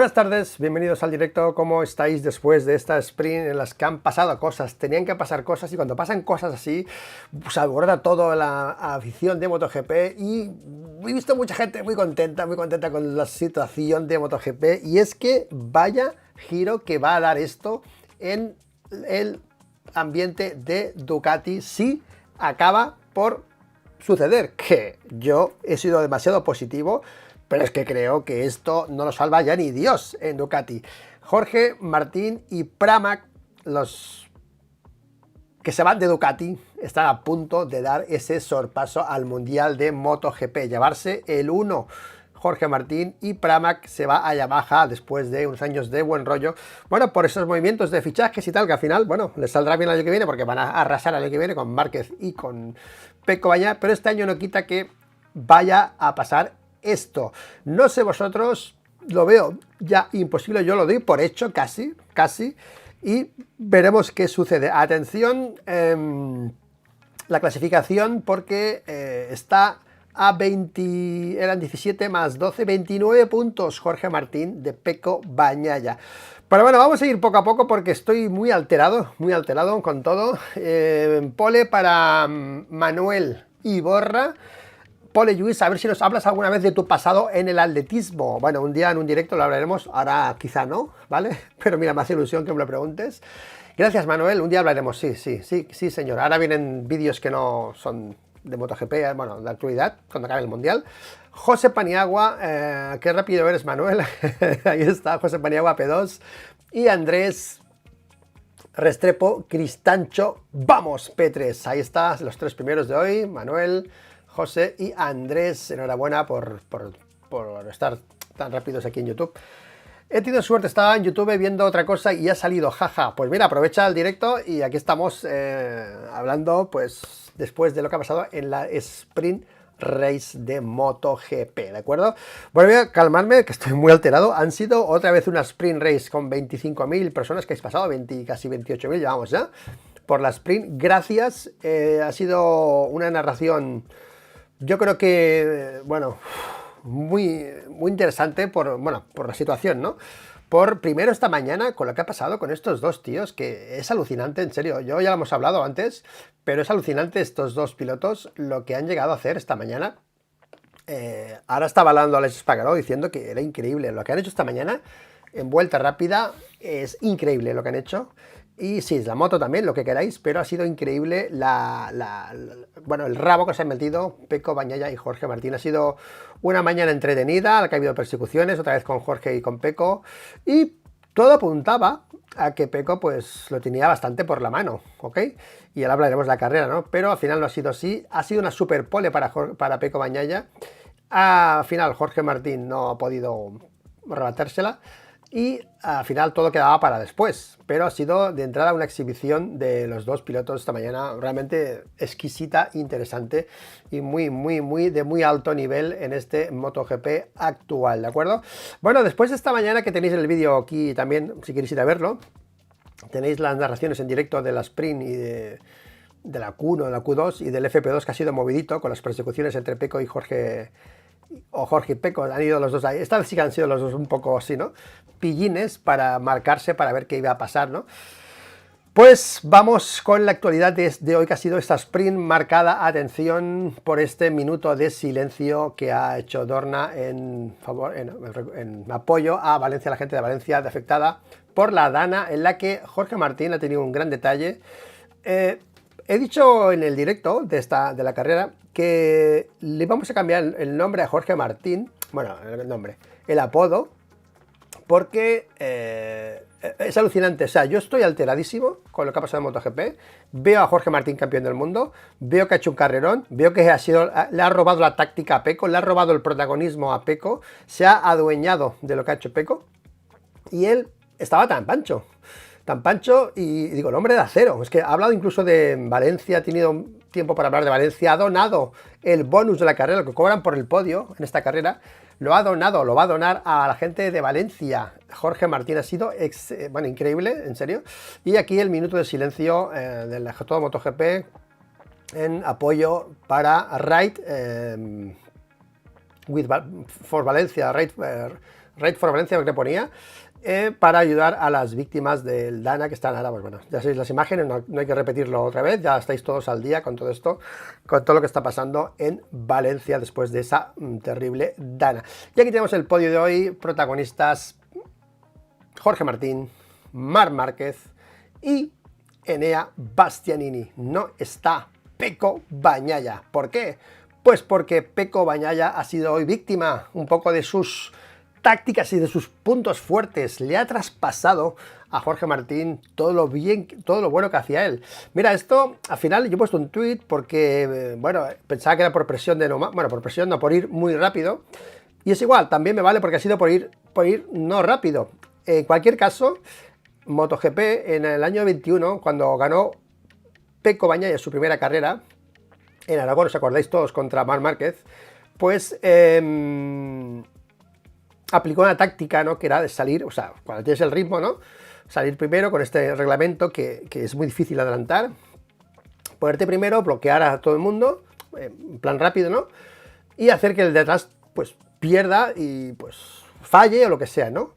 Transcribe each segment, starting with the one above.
Buenas tardes, bienvenidos al directo. ¿Cómo estáis después de esta sprint en las que han pasado cosas? Tenían que pasar cosas y cuando pasan cosas así, se aborda toda la afición de MotoGP y he visto mucha gente muy contenta con la situación de MotoGP, y es que vaya giro que va a dar esto en el ambiente de Ducati si acaba por suceder, que yo he sido demasiado positivo. Pero es que creo que esto no lo salva ya ni Dios en Ducati. Jorge Martín y Pramac, los que se van de Ducati, están a punto de dar ese sorpaso al Mundial de MotoGP, llevarse el 1. Jorge Martín y Pramac se va a Yamaha después de unos años de buen rollo. Bueno, por esos movimientos de fichajes y tal, que al final, bueno, les saldrá bien el año que viene porque van a arrasar el año que viene con Márquez y con Pecco Bagnaia, pero este año no quita que vaya a pasar esto. No sé vosotros, lo veo ya imposible, yo lo doy por hecho casi, y veremos qué sucede. Atención, la clasificación, porque está a 20, eran 17 más 12, 29 puntos Jorge Martín de Pecco Bagnaia. Pero bueno, vamos a ir poco a poco porque estoy muy alterado con todo. Pole para Manuel Iborra. Pole Lluís, a ver si nos hablas alguna vez de tu pasado en el atletismo. Bueno, un día en un directo lo hablaremos, ahora quizá no, ¿vale? Pero mira, me hace ilusión que me lo preguntes. Gracias, Manuel, un día hablaremos, sí, señor. Ahora vienen vídeos que no son de MotoGP, bueno, de actualidad, cuando acabe el Mundial. José Paniagua, qué rápido eres, Manuel. Ahí está, José Paniagua P2. Y Andrés Restrepo Cristancho, vamos, P3. Ahí está, los tres primeros de hoy, Manuel, José y Andrés. Enhorabuena por estar tan rápidos aquí en YouTube. He tenido suerte, estaba en YouTube viendo otra cosa y ha salido, jaja. Pues mira, aprovecha el directo y aquí estamos hablando, pues, después de lo que ha pasado en la Sprint Race de MotoGP, ¿de acuerdo? Bueno, voy a calmarme, que estoy muy alterado. Han sido otra vez una Sprint Race con 25.000 personas que habéis pasado, casi 28.000 llevamos ya, por la Sprint. Gracias, ha sido una narración, yo creo que, bueno, muy interesante por la situación, ¿no? Primero esta mañana, con lo que ha pasado con estos dos tíos, que es alucinante, en serio. Yo ya lo hemos hablado antes, pero es alucinante estos dos pilotos, lo que han llegado a hacer esta mañana. Ahora estaba hablando Alex Espargaró diciendo que era increíble lo que han hecho esta mañana en vuelta rápida. Es increíble lo que han hecho. Y sí, la moto también, lo que queráis, pero ha sido increíble el rabo que se han metido Pecco Bagnaia y Jorge Martín. Ha sido una mañana entretenida, al que ha habido persecuciones, otra vez con Jorge y con Pecco, y todo apuntaba a que Pecco pues lo tenía bastante por la mano, ¿ok? Y ahora hablaremos de la carrera, ¿no? Pero al final no ha sido así. Ha sido una super pole para Pecco Bagnaia. Al final Jorge Martín no ha podido rebatársela. Y al final todo quedaba para después, pero ha sido de entrada una exhibición de los dos pilotos esta mañana realmente exquisita, interesante y de muy alto nivel en este MotoGP actual, ¿de acuerdo? Bueno, después de esta mañana, que tenéis el vídeo aquí también, si queréis ir a verlo, tenéis las narraciones en directo de la Sprint y de la Q1, de la Q2 y del FP2, que ha sido movidito con las persecuciones entre Pecco y Jorge y Pecco. Han ido los dos ahí. Esta vez sí que han sido los dos un poco así, ¿no? Pillines para marcarse, para ver qué iba a pasar, ¿no? Pues vamos con la actualidad de hoy, que ha sido esta sprint marcada, atención, por este minuto de silencio que ha hecho Dorna en apoyo a Valencia, a la gente de Valencia afectada por la Dana, en la que Jorge Martín ha tenido un gran detalle. He dicho en el directo de la carrera que le vamos a cambiar el nombre a Jorge Martín, bueno, el apodo, porque es alucinante. O sea, yo estoy alteradísimo con lo que ha pasado en MotoGP. Veo a Jorge Martín campeón del mundo, veo que ha hecho un carrerón, veo que le ha robado la táctica a Pecco, le ha robado el protagonismo a Pecco, se ha adueñado de lo que ha hecho Pecco, y él estaba tan pancho, y digo, el hombre de acero. Es que ha hablado incluso de Valencia, ha tenido tiempo para hablar de Valencia, ha donado el bonus de la carrera, lo que cobran por el podio en esta carrera, lo va a donar a la gente de Valencia. Jorge Martín ha sido increíble, en serio. Y aquí el minuto de silencio del todo MotoGP en apoyo para Ride for Valencia, Ride for Valencia, lo que ponía, para ayudar a las víctimas del Dana que están ahora, pues bueno, ya sabéis las imágenes, no hay que repetirlo otra vez, ya estáis todos al día con todo esto, con todo lo que está pasando en Valencia después de esa terrible Dana. Y aquí tenemos el podio de hoy, protagonistas Jorge Martín, Marc Márquez y Enea Bastianini. No está Pecco Bagnaia. ¿Por qué? Pues porque Pecco Bagnaia ha sido hoy víctima un poco de sus tácticas y de sus puntos fuertes. Le ha traspasado a Jorge Martín todo lo bueno que hacía él. Mira, esto al final yo he puesto un tweet porque, bueno, pensaba que era por presión por ir muy rápido. Y es igual, también me vale porque ha sido por ir no rápido. En cualquier caso, MotoGP en el año 21, cuando ganó Pecco Bagnaia su primera carrera en Aragón, os acordáis todos, contra Marc Márquez, pues aplicó una táctica, ¿no? Que era de salir, o sea, cuando tienes el ritmo, ¿no? Salir primero con este reglamento que es muy difícil adelantar, ponerte primero, bloquear a todo el mundo, en plan rápido, ¿no? Y hacer que el de atrás, pues, pierda y, pues, falle o lo que sea, ¿no?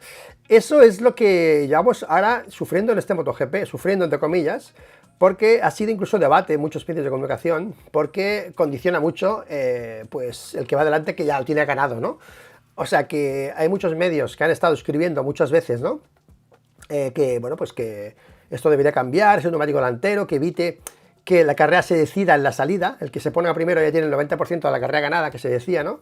Eso es lo que llevamos ahora sufriendo en este MotoGP, sufriendo entre comillas, porque ha sido incluso debate en muchos medios de comunicación, porque condiciona mucho, pues, el que va adelante que ya lo tiene ganado, ¿no? O sea que hay muchos medios que han estado escribiendo muchas veces, ¿no? Que, bueno, pues que esto debería cambiar, ese neumático delantero, que evite que la carrera se decida en la salida, el que se ponga primero ya tiene el 90% de la carrera ganada, que se decía, ¿no?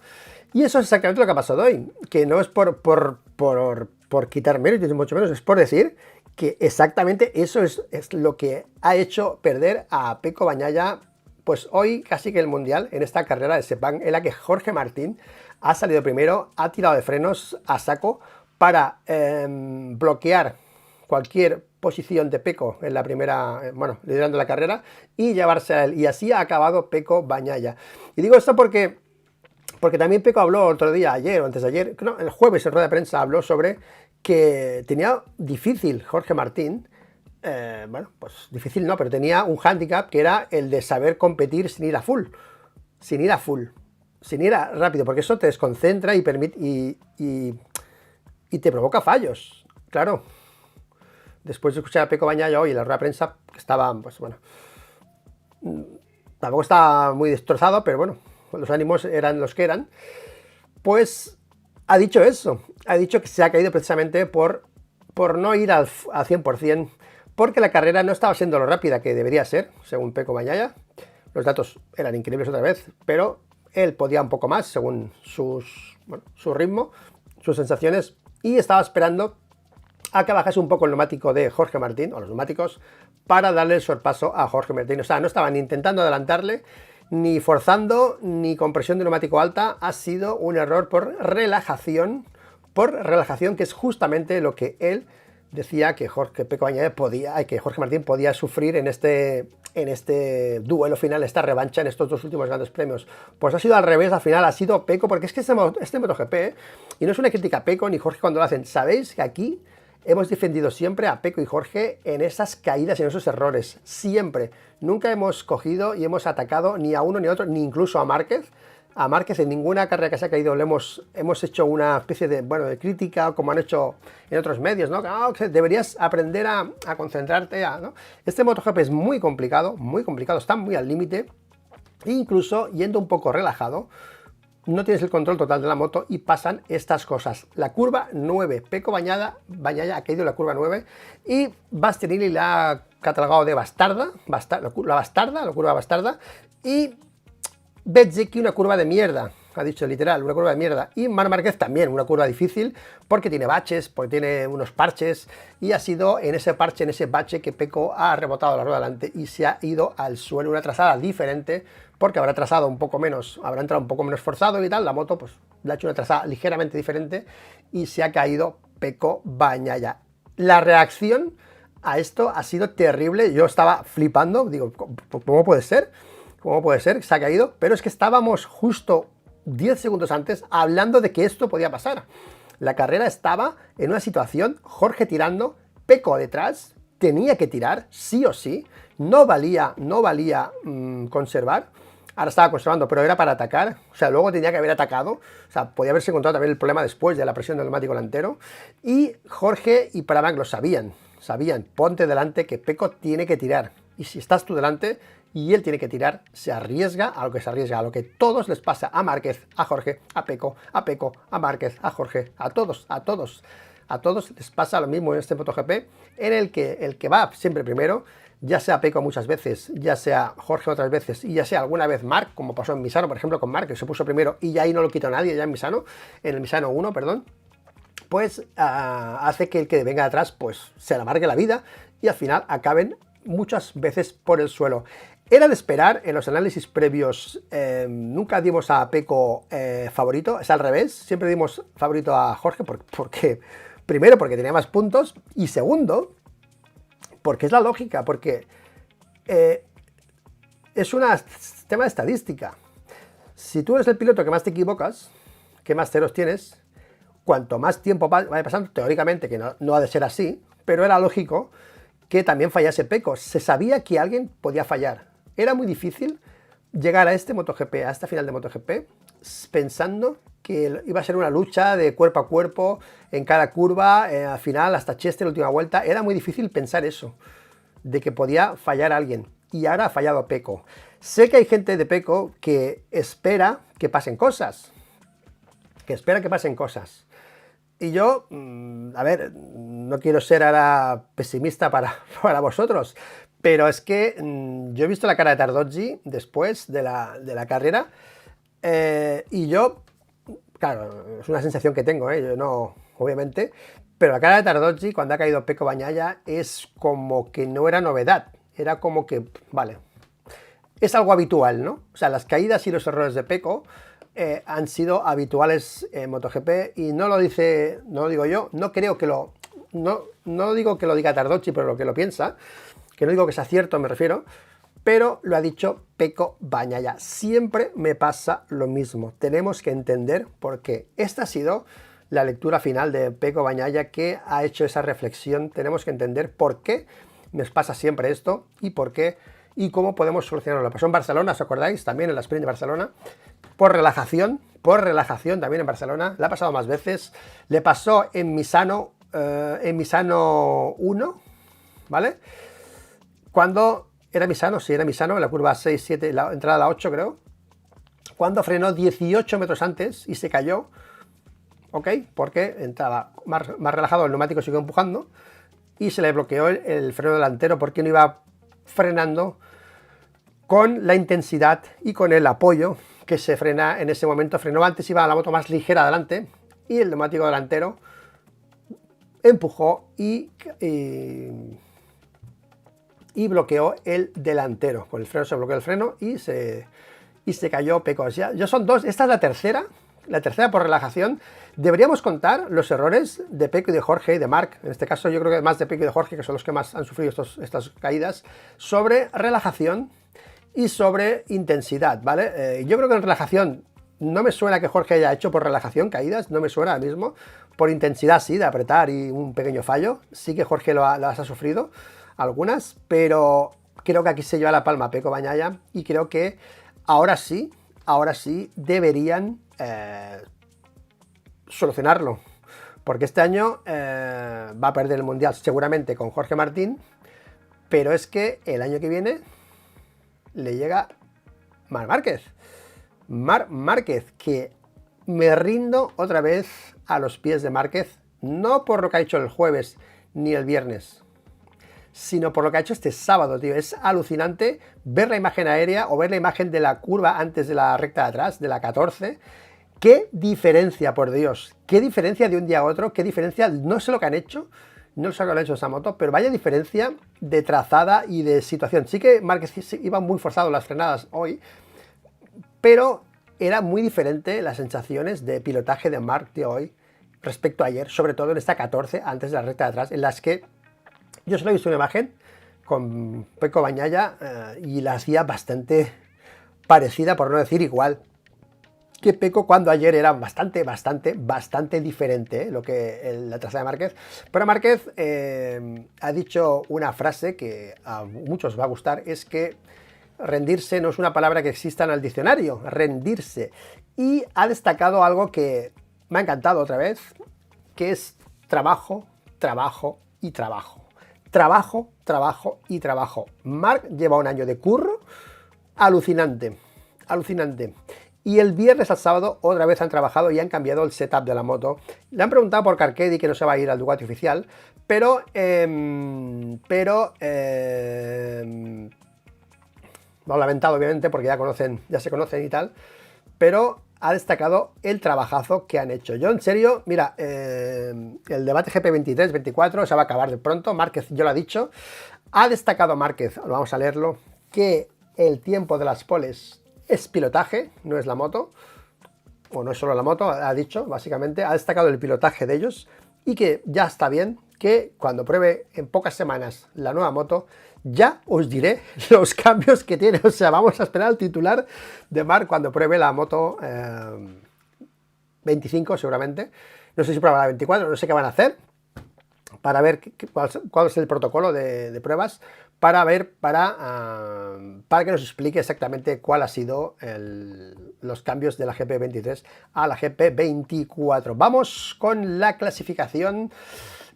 Y eso es exactamente lo que ha pasado hoy, que no es por quitar méritos, ni mucho menos, es por decir que exactamente eso es lo que ha hecho perder a Pecco Bagnaia, pues hoy casi que el Mundial, en esta carrera de Sepang, en la que Jorge Martín ha salido primero, ha tirado de frenos a saco para bloquear cualquier posición de Pecco en la primera, bueno, liderando la carrera y llevarse a él. Y así ha acabado Pecco Bagnaia. Y digo esto porque también Pecco habló otro día, ayer o antes de ayer, no, el jueves en rueda de prensa habló sobre que tenía difícil Jorge Martín, bueno, pues difícil no, pero tenía un hándicap que era el de saber competir sin ir a full, sin ir rápido, porque eso te desconcentra y permite y te provoca fallos, claro. Después de escuchar a Pecco Bagnaia hoy en la rueda de prensa, que estaba, pues bueno, tampoco estaba muy destrozado, pero bueno, los ánimos eran los que eran, pues ha dicho eso, ha dicho que se ha caído precisamente por no ir al 100%, porque la carrera no estaba siendo lo rápida que debería ser, según Pecco Bagnaia. Los datos eran increíbles otra vez, pero él podía un poco más, según su ritmo, sus sensaciones, y estaba esperando a que bajase un poco el neumático de Jorge Martín, o los neumáticos, para darle el sorpaso a Jorge Martín. O sea, no estaban ni intentando adelantarle, ni forzando, ni con presión de neumático alta. Ha sido un error por relajación, que es justamente lo que él decía que Pecco Bagnaia que Jorge Martín podía sufrir en este duelo final, esta revancha en estos dos últimos grandes premios. Pues ha sido al revés, al final ha sido Pecco, porque es que este MotoGP, y no es una crítica a Pecco ni Jorge cuando lo hacen, sabéis que aquí hemos defendido siempre a Pecco y Jorge en esas caídas y en esos errores, siempre. Nunca hemos cogido y hemos atacado ni a uno ni a otro, ni incluso a Márquez. A Márquez en ninguna carrera que se ha caído le hemos hecho una especie de crítica, como han hecho en otros medios, ¿no? Que deberías aprender a concentrarte, ¿no? Este MotoGP es muy complicado, está muy al límite, e incluso yendo un poco relajado, no tienes el control total de la moto y pasan estas cosas. La curva 9, Pecco Bagnaia ha caído en la curva 9 y Bastianini la ha catalogado de bastarda, la curva bastarda, y Bezzecchi una curva de mierda, ha dicho literal, una curva de mierda, y Marc Márquez también una curva difícil porque tiene baches, porque tiene unos parches, y ha sido en ese bache que Pecco ha rebotado la rueda delante y se ha ido al suelo, una trazada diferente, porque habrá trazado un poco menos, habrá entrado un poco menos forzado y tal, la moto pues le ha hecho una trazada ligeramente diferente y se ha caído Pecco Bagnaia. La reacción a esto ha sido terrible, yo estaba flipando, digo, ¿cómo puede ser? ¿Cómo puede ser? Se ha caído, pero es que estábamos justo 10 segundos antes hablando de que esto podía pasar. La carrera estaba en una situación, Jorge tirando, Pecco detrás, tenía que tirar, sí o sí, no valía conservar. ahora estaba conservando, pero era para atacar, o sea, luego tenía que haber atacado, o sea, podía haberse encontrado también el problema después de la presión del neumático delantero, y Jorge y Pramac lo sabían, ponte delante que Pecco tiene que tirar, y si estás tú delante y él tiene que tirar, se arriesga a lo que se arriesga, a lo que todos les pasa, a Márquez, a Jorge, a Pecco, a Márquez, a Jorge, a todos les pasa lo mismo en este MotoGP, en el que va siempre primero, ya sea Pecco muchas veces, ya sea Jorge otras veces, y ya sea alguna vez Marc, como pasó en Misano, por ejemplo, con Marc, que se puso primero y ya ahí no lo quitó nadie, ya en el Misano 1, perdón, pues hace que el que venga de atrás pues se amargue la vida y al final acaben muchas veces por el suelo. Era de esperar, en los análisis previos nunca dimos a Pecco favorito, es al revés, siempre dimos favorito a Jorge porque primero porque tenía más puntos y segundo porque es la lógica, porque es un tema de estadística. Si tú eres el piloto que más te equivocas, que más ceros tienes, cuanto más tiempo vaya pasando, teóricamente, que no ha de ser así, pero era lógico que también fallase Pecco. Se sabía que alguien podía fallar. Era muy difícil llegar a este MotoGP, a esta final de MotoGP, pensando que iba a ser una lucha de cuerpo a cuerpo en cada curva, al final hasta Chester, la última vuelta. Era muy difícil pensar eso, de que podía fallar alguien. Y ahora ha fallado Pecco. Sé que hay gente de Pecco que espera que pasen cosas. Y yo, a ver, no quiero ser ahora pesimista para vosotros, pero es que yo he visto la cara de Tardozzi después de la carrera y yo, claro, es una sensación que tengo, yo no, obviamente, pero la cara de Tardozzi cuando ha caído Pecco Bagnaia es como que no era novedad, era como que, vale, es algo habitual, ¿no? O sea, las caídas y los errores de Pecco han sido habituales en MotoGP y no lo digo yo, no digo que lo diga Tardozzi, pero lo que lo piensa, que no digo que sea cierto, me refiero, pero lo ha dicho Pecco Bagnaia. Siempre me pasa lo mismo, tenemos que entender por qué. Esta ha sido la lectura final de Pecco Bagnaia, que ha hecho esa reflexión, tenemos que entender por qué nos pasa siempre esto y por qué y cómo podemos solucionarlo. Lo pasó en Barcelona, ¿os acordáis? También en la sprint de Barcelona, por relajación también en Barcelona, le ha pasado más veces, le pasó en Misano 1, ¿vale? Cuando era Misano, sí, era Misano, en la curva 6, 7, la entrada a la 8 creo, cuando frenó 18 metros antes y se cayó, ¿ok? Porque entraba más relajado, el neumático siguió empujando y se le bloqueó el freno delantero porque no iba frenando con la intensidad y con el apoyo que se frena en ese momento. Frenó antes, iba a la moto más ligera adelante y el neumático delantero empujó y bloqueó el delantero. Con el freno se bloqueó el freno y se cayó Pecco. Ya son dos, esta es la tercera por relajación. Deberíamos contar los errores de Pecco y de Jorge y de Marc, en este caso yo creo que más de Pecco y de Jorge, que son los que más han sufrido estas caídas, sobre relajación y sobre intensidad, ¿vale? Yo creo que en relajación no me suena que Jorge haya hecho por relajación caídas, no me suena ahora mismo. Por intensidad sí, de apretar y un pequeño fallo, sí que Jorge las ha sufrido, algunas, pero creo que aquí se lleva la palma Pecco Bagnaia y creo que ahora sí deberían solucionarlo, porque este año va a perder el Mundial seguramente con Jorge Martín, pero es que el año que viene le llega Marc Márquez, que me rindo otra vez a los pies de Márquez, no por lo que ha hecho el jueves ni el viernes, sino por lo que ha hecho este sábado, tío. Es alucinante ver la imagen aérea o ver la imagen de la curva antes de la recta de atrás, de la 14. ¡Qué diferencia, por Dios! ¡Qué diferencia de un día a otro! ¡Qué diferencia! No sé lo que han hecho, no sé lo que han hecho esa moto, pero vaya diferencia de trazada y de situación. Sí que Márquez iba muy forzado las frenadas hoy, pero era muy diferente las sensaciones de pilotaje de Marc de hoy respecto a ayer, sobre todo en esta 14 antes de la recta de atrás, en las que yo solo he visto una imagen con Pecco Bagnaia y la hacía bastante parecida, por no decir igual, que Pecco cuando ayer era bastante diferente lo que la trazada de Márquez. Pero Márquez ha dicho una frase que a muchos va a gustar, es que Rendirse no es una palabra que exista en el diccionario, rendirse. Y ha destacado algo que me ha encantado otra vez, que es trabajo, trabajo y trabajo. Trabajo, trabajo y trabajo. Mark lleva un año de curro alucinante, alucinante. Y el viernes al sábado otra vez han trabajado y han cambiado el setup de la moto. Le han preguntado por Carcedi que no se va a ir al Ducati oficial, pero lo ha lamentado obviamente porque ya se conocen y tal, pero ha destacado el trabajazo que han hecho. Yo en serio, mira, el debate GP23, 24 se va a acabar de pronto. Márquez yo lo ha dicho. Ha destacado Márquez, vamos a leerlo, que el tiempo de las poles es pilotaje, no es la moto, o no es solo la moto, ha dicho, básicamente, ha destacado el pilotaje de ellos y que ya está bien, que cuando pruebe en pocas semanas la nueva moto, ya os diré los cambios que tiene. O sea, vamos a esperar al titular de Marc cuando pruebe la moto 25 seguramente. No sé si prueba la 24, no sé qué van a hacer para ver cuál es el protocolo de pruebas, para que nos explique exactamente cuál ha sido los cambios de la GP23 a la GP24. Vamos con la clasificación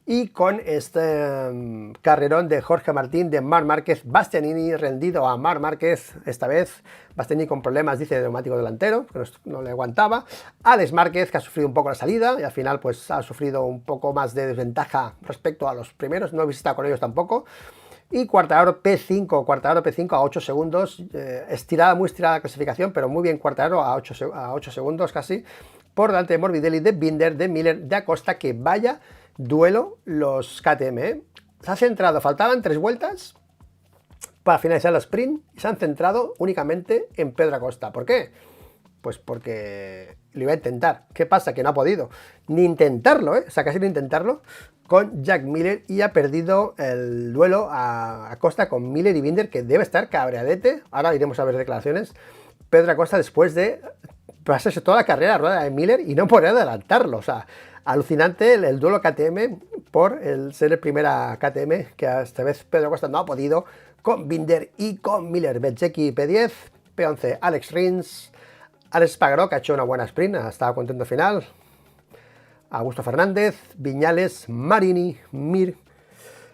y con este carrerón de Jorge Martín, de Marc Márquez, Bastianini rendido a Marc Márquez, esta vez Bastianini con problemas, dice, de neumático delantero, que no le aguantaba, Alex Márquez, que ha sufrido un poco la salida y al final pues ha sufrido un poco más de desventaja respecto a los primeros, no he visitado con ellos tampoco. Y Quartararo P5 a 8 segundos, muy estirada la clasificación, pero muy bien Quartararo a 8 segundos casi, por delante de Morbidelli, de Binder, de Miller, de Acosta, que vaya duelo los KTM, ¿eh? Se ha centrado, faltaban 3 vueltas para finalizar el sprint y se han centrado únicamente en Pedro Acosta. ¿Por qué? Pues porque lo iba a intentar. ¿Qué pasa? Que no ha podido ni intentarlo, ¿eh? O sea, casi ni intentarlo con Jack Miller, y ha perdido el duelo a Acosta con Miller y Binder, que debe estar cabreadete. Ahora iremos a ver declaraciones. Pedro Acosta, después de pasarse toda la carrera a rueda de Miller y no poder adelantarlo. O sea, alucinante el duelo KTM por ser el primera KTM, que esta vez Pedro Acosta no ha podido, con Binder y con Miller. Bezzecchi P10, P11 Alex Rins, Alex Espargaró, que ha hecho una buena sprint, ha estado contento al final, Augusto Fernández, Viñales, Marini, Mir,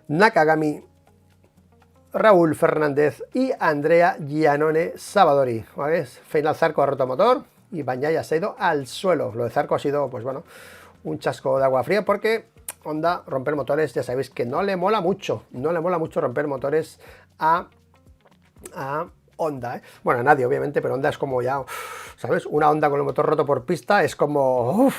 Nakagami, Raúl Fernández y Andrea Giannone Savadori. ¿Vale? Final Zarco ha roto motor y Bagnaia se ha ido al suelo. Lo de Zarco ha sido, pues bueno, un chasco de agua fría, porque Honda, romper motores, ya sabéis que no le mola mucho, romper motores a Honda, ¿eh? Bueno, a nadie obviamente, pero Honda es como ya, ¿sabes? Una Honda con el motor roto por pista es como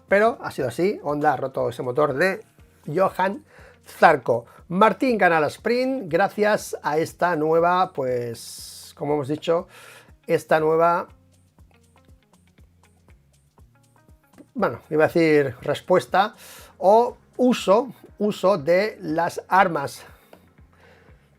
pero ha sido así. Honda ha roto ese motor de Johan Zarco. Martín gana la sprint gracias a esta nueva, pues, como hemos dicho, esta nueva, bueno, iba a decir respuesta o uso de las armas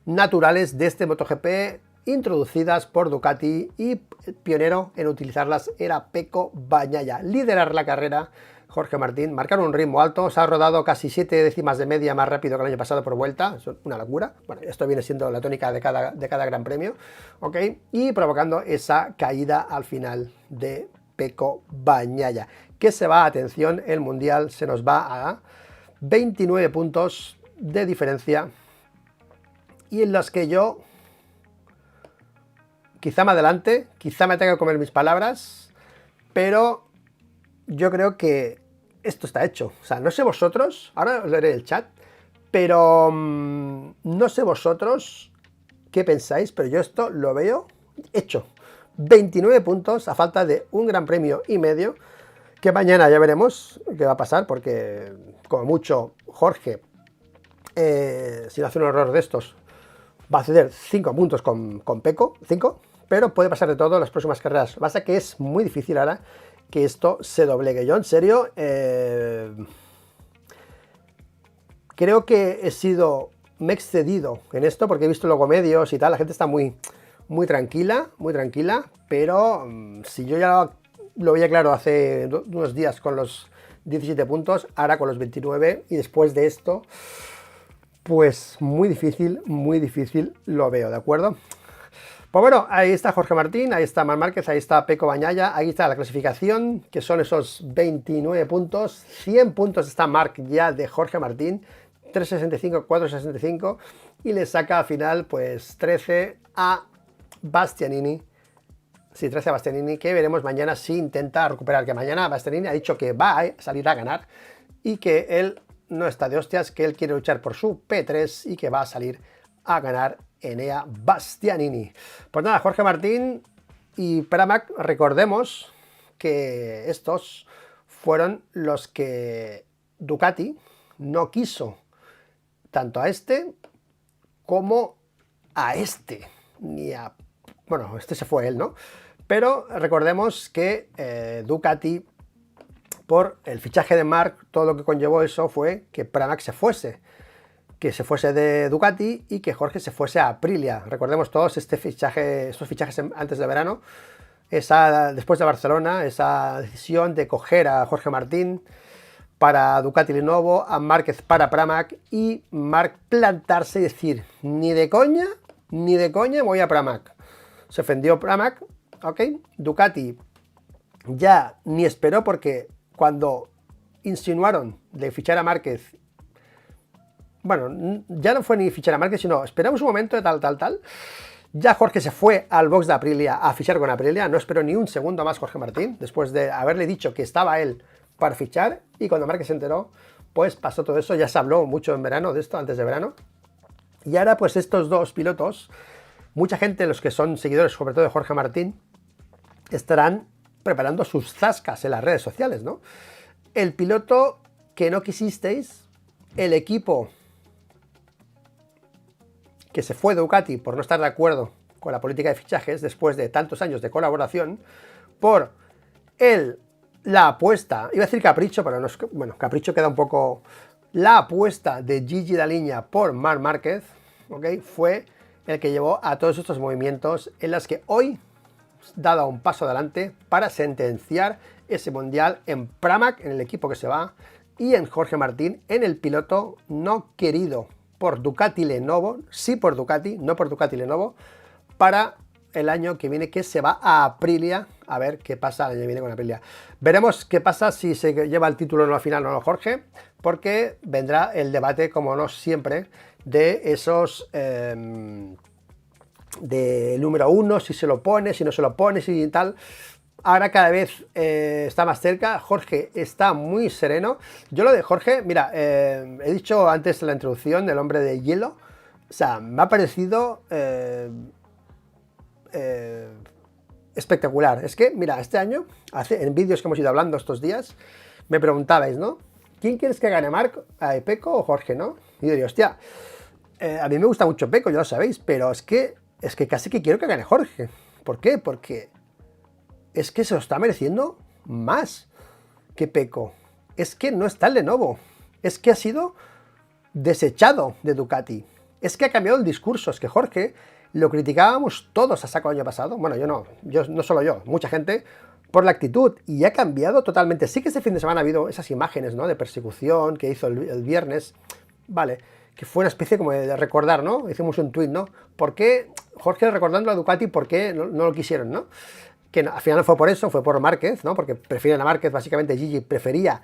naturales de este MotoGP introducidas por Ducati, y pionero en utilizarlas era Pecco Bagnaia. Liderar la carrera Jorge Martín, marcar un ritmo alto, se ha rodado casi 7 décimas de media más rápido que el año pasado por vuelta, es una locura. Bueno, esto viene siendo la tónica de cada gran premio, ¿ok? Y provocando esa caída al final de Pecco Bagnaia, que se va, atención, el mundial se nos va a 29 puntos de diferencia, y en las que yo quizá me adelante, quizá me tenga que comer mis palabras, pero yo creo que esto está hecho. O sea, no sé vosotros, ahora os leeré el chat, pero no sé vosotros qué pensáis, pero yo esto lo veo hecho. 29 puntos a falta de un gran premio y medio, que mañana ya veremos qué va a pasar, porque como mucho Jorge, si no hace un error de estos, va a ceder 5 puntos con Pecco, 5, pero puede pasar de todo en las próximas carreras. Lo que pasa es que es muy difícil ahora que esto se doblegue. Yo en serio creo que me he excedido en esto, porque he visto luego medios y tal, la gente está muy tranquila, pero si yo ya lo veía claro hace unos días con los 17 puntos, ahora con los 29, y después de esto, pues muy difícil lo veo, ¿de acuerdo? Pues bueno, ahí está Jorge Martín, ahí está Marc Márquez, ahí está Pecco Bagnaia, ahí está la clasificación, que son esos 29 puntos. 100 puntos está Marc ya de Jorge Martín, 365, 465, y le saca al final pues 13 a Bastianini. Sí, 13 a Bastianini, que veremos mañana si intenta recuperar, que mañana Bastianini ha dicho que va a salir a ganar y que él no está de hostias, que él quiere luchar por su P3 y que va a salir a ganar Enea Bastianini. Pues nada, Jorge Martín y Pramac, recordemos que estos fueron los que Ducati no quiso tanto a este como a este, ni a... Bueno, este se fue él, ¿no? Pero recordemos que Ducati, por el fichaje de Marc, todo lo que conllevó eso fue que Pramac se fuese de Ducati y que Jorge se fuese a Aprilia. Recordemos todos estos fichajes antes de verano, después de Barcelona, esa decisión de coger a Jorge Martín para Ducati Lenovo, a Márquez para Pramac y Marc plantarse y decir, ni de coña voy a Pramac. Se ofendió Pramac, ¿ok? Ducati ya ni esperó, porque cuando insinuaron de fichar a Márquez, bueno, ya no fue ni fichar a Márquez, sino esperamos un momento de tal. Ya Jorge se fue al box de Aprilia a fichar con Aprilia, no esperó ni un segundo más Jorge Martín, después de haberle dicho que estaba él para fichar, y cuando Márquez se enteró, pues pasó todo eso. Ya se habló mucho en verano de esto, antes de verano. Y ahora pues estos dos pilotos, mucha gente, los que son seguidores sobre todo de Jorge Martín, estarán preparando sus zascas en las redes sociales, ¿no? El piloto que no quisisteis, el equipo que se fue de Ducati por no estar de acuerdo con la política de fichajes después de tantos años de colaboración, por la apuesta, iba a decir capricho, pero no es, bueno, capricho queda un poco, la apuesta de Gigi Dall'Igna por Marc Márquez, ¿ok? Fue el que llevó a todos estos movimientos en las que hoy dado un paso adelante para sentenciar ese mundial en Pramac, en el equipo que se va, y en Jorge Martín, en el piloto no querido por Ducati Lenovo, sí por Ducati, no por Ducati Lenovo, para el año que viene, que se va a Aprilia. A ver qué pasa el año que viene con Aprilia. Veremos qué pasa, si se lleva el título en la final o no Jorge, porque vendrá el debate, como no siempre, de esos... de número uno, si se lo pone, si no se lo pone, si tal. Ahora cada vez está más cerca. Jorge está muy sereno. Yo lo de Jorge, mira, he dicho antes en la introducción del hombre de hielo, o sea, me ha parecido espectacular. Es que, mira, este año, en vídeos que hemos ido hablando estos días, me preguntabais, ¿no? ¿Quién quieres que gane, Marc? ¿Pecco o Jorge, no? Y yo digo, hostia, a mí me gusta mucho Pecco, ya lo sabéis, pero es que casi que quiero que gane Jorge. ¿Por qué? Porque es que se lo está mereciendo más que Pecco. Es que no está en Lenovo. Es que ha sido desechado de Ducati. Es que ha cambiado el discurso. Es que Jorge lo criticábamos todos a saco el año pasado. Bueno, yo no solo yo, mucha gente, por la actitud. Y ha cambiado totalmente. Sí que este fin de semana ha habido esas imágenes, ¿no?, de persecución que hizo el viernes. Vale, que fue una especie como de recordar, ¿no? Hicimos un tuit, ¿no? ¿Por qué Jorge recordando a Ducati, por qué no lo quisieron, ¿no? Que al final no fue por eso, fue por Márquez, ¿no? Porque prefieren a Márquez, básicamente Gigi prefería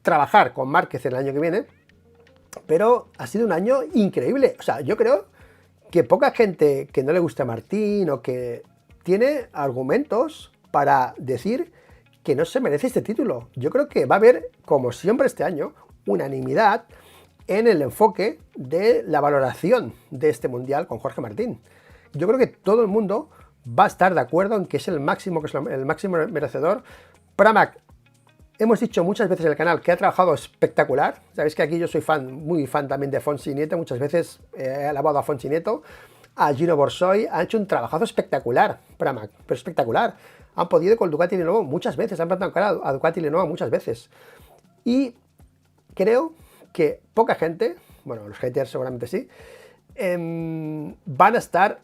trabajar con Márquez el año que viene, pero ha sido un año increíble. O sea, yo creo que poca gente que no le gusta a Martín o que tiene argumentos para decir que no se merece este título. Yo creo que va a haber, como siempre este año, unanimidad en el enfoque de la valoración de este mundial con Jorge Martín. Yo creo que todo el mundo va a estar de acuerdo en que es el máximo merecedor. Pramac, hemos dicho muchas veces en el canal que ha trabajado espectacular. Sabéis que aquí yo soy muy fan también de Fonsi Nieto. Muchas veces he alabado a Fonsi Nieto, a Gino Borsoy. Han hecho un trabajazo espectacular, Pramac, pero espectacular. Han podido con Ducati Lenovo muchas veces, han plantado cara a Ducati Lenovo muchas veces. Y creo que poca gente, bueno, los haters seguramente sí, van a estar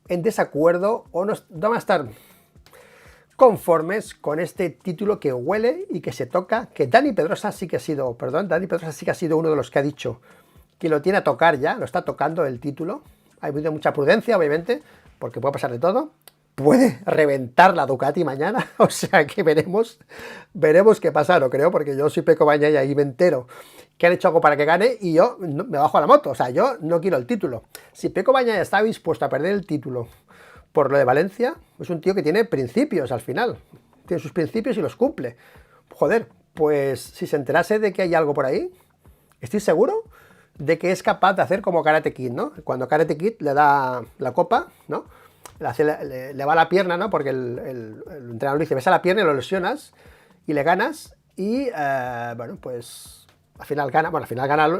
en desacuerdo o no van a estar conformes con este título que huele y que se toca, que Dani Pedrosa sí que ha sido uno de los que ha dicho que lo tiene a tocar ya, lo está tocando el título. Ha habido mucha prudencia, obviamente, porque puede pasar de todo. Puede reventar la Ducati mañana, o sea que veremos qué pasa, no creo, porque yo soy Pecco Bagnaia y me entero que han hecho algo para que gane y yo me bajo a la moto, o sea, yo no quiero el título. Si Pecco Bagnaia está dispuesto a perder el título por lo de Valencia, es un tío que tiene principios al final, tiene sus principios y los cumple. Joder, pues si se enterase de que hay algo por ahí, estoy seguro de que es capaz de hacer como Karate Kid, ¿no? Cuando Karate Kid le da la copa, ¿no? Le va la pierna, ¿no? Porque el entrenador dice, ves a la pierna y lo lesionas y le ganas y, bueno, pues al final gana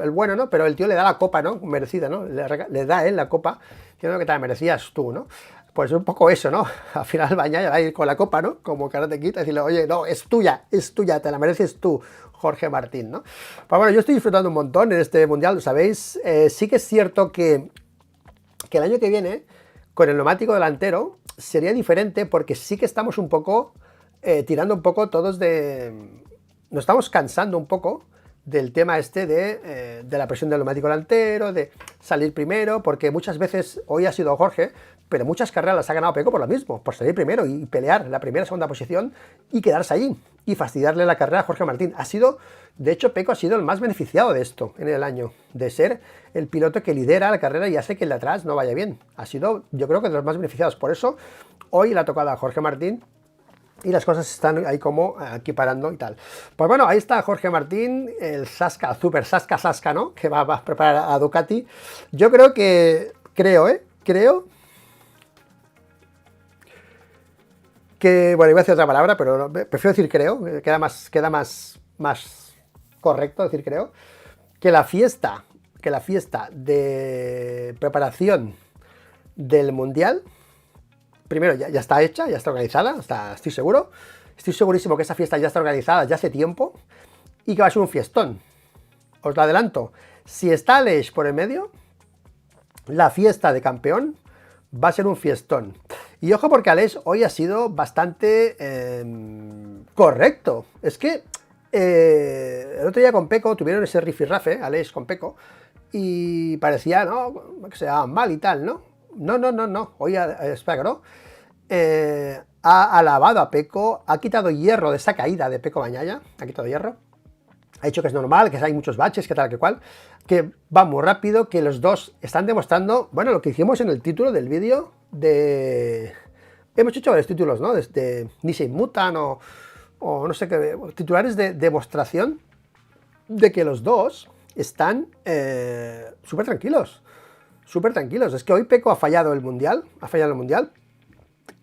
el bueno, ¿no? Pero el tío le da la copa, ¿no? Merecida, ¿no? Le da él la copa, diciendo que te la merecías tú, ¿no? Pues un poco eso, ¿no? Al final Bagnaia va a ir con la copa, ¿no? Como Karate Kid, a decirle, oye, no, es tuya, te la mereces tú, Jorge Martín, ¿no? Pues bueno, yo estoy disfrutando un montón en este Mundial, lo sabéis. Sí que es cierto que el año que viene, con el neumático delantero, sería diferente porque sí que estamos un poco tirando un poco todos de... Nos estamos cansando un poco del tema este de la presión del neumático delantero, de salir primero, porque muchas veces, hoy ha sido Jorge, pero muchas carreras las ha ganado Pecco por lo mismo, por salir primero y pelear la primera, segunda posición y quedarse ahí y fastidiarle la carrera a Jorge Martín. De hecho, Pecco ha sido el más beneficiado de esto en el año, de ser el piloto que lidera la carrera y hace que el de atrás no vaya bien. Ha sido, yo creo que de los más beneficiados. Por eso, hoy le ha tocado a Jorge Martín y las cosas están ahí como equiparando y tal. Pues bueno, ahí está Jorge Martín, el Sasca, Super Sasca, ¿no? Que va a preparar a Ducati. Yo creo que, creo que, bueno, iba a decir otra palabra, pero no, prefiero decir creo, queda más correcto decir creo, que la fiesta de preparación del Mundial, primero ya está hecha, ya está organizada, estoy segurísimo que esa fiesta ya está organizada ya hace tiempo y que va a ser un fiestón. Os lo adelanto, si está Aleix por el medio, la fiesta de campeón va a ser un fiestón. Y ojo porque Aleix hoy ha sido bastante correcto. Es que el otro día con Pecco tuvieron ese rifirrafe, Aleix con Pecco, y parecía, ¿no?, que se daban mal y tal, ¿no? No. Hoy, espera, ¿no? Ha alabado a Pecco, ha quitado hierro de esa caída de Pecco Bagnaia, ha quitado hierro. Ha dicho que es normal, que hay muchos baches, que tal, que cual, que va muy rápido, que los dos están demostrando, bueno, lo que hicimos en el título del vídeo de... Hemos hecho varios títulos, ¿no? Desde Nisei Mutan o no sé qué, titulares de demostración de que los dos están súper tranquilos. Es que hoy Pecco ha fallado el Mundial,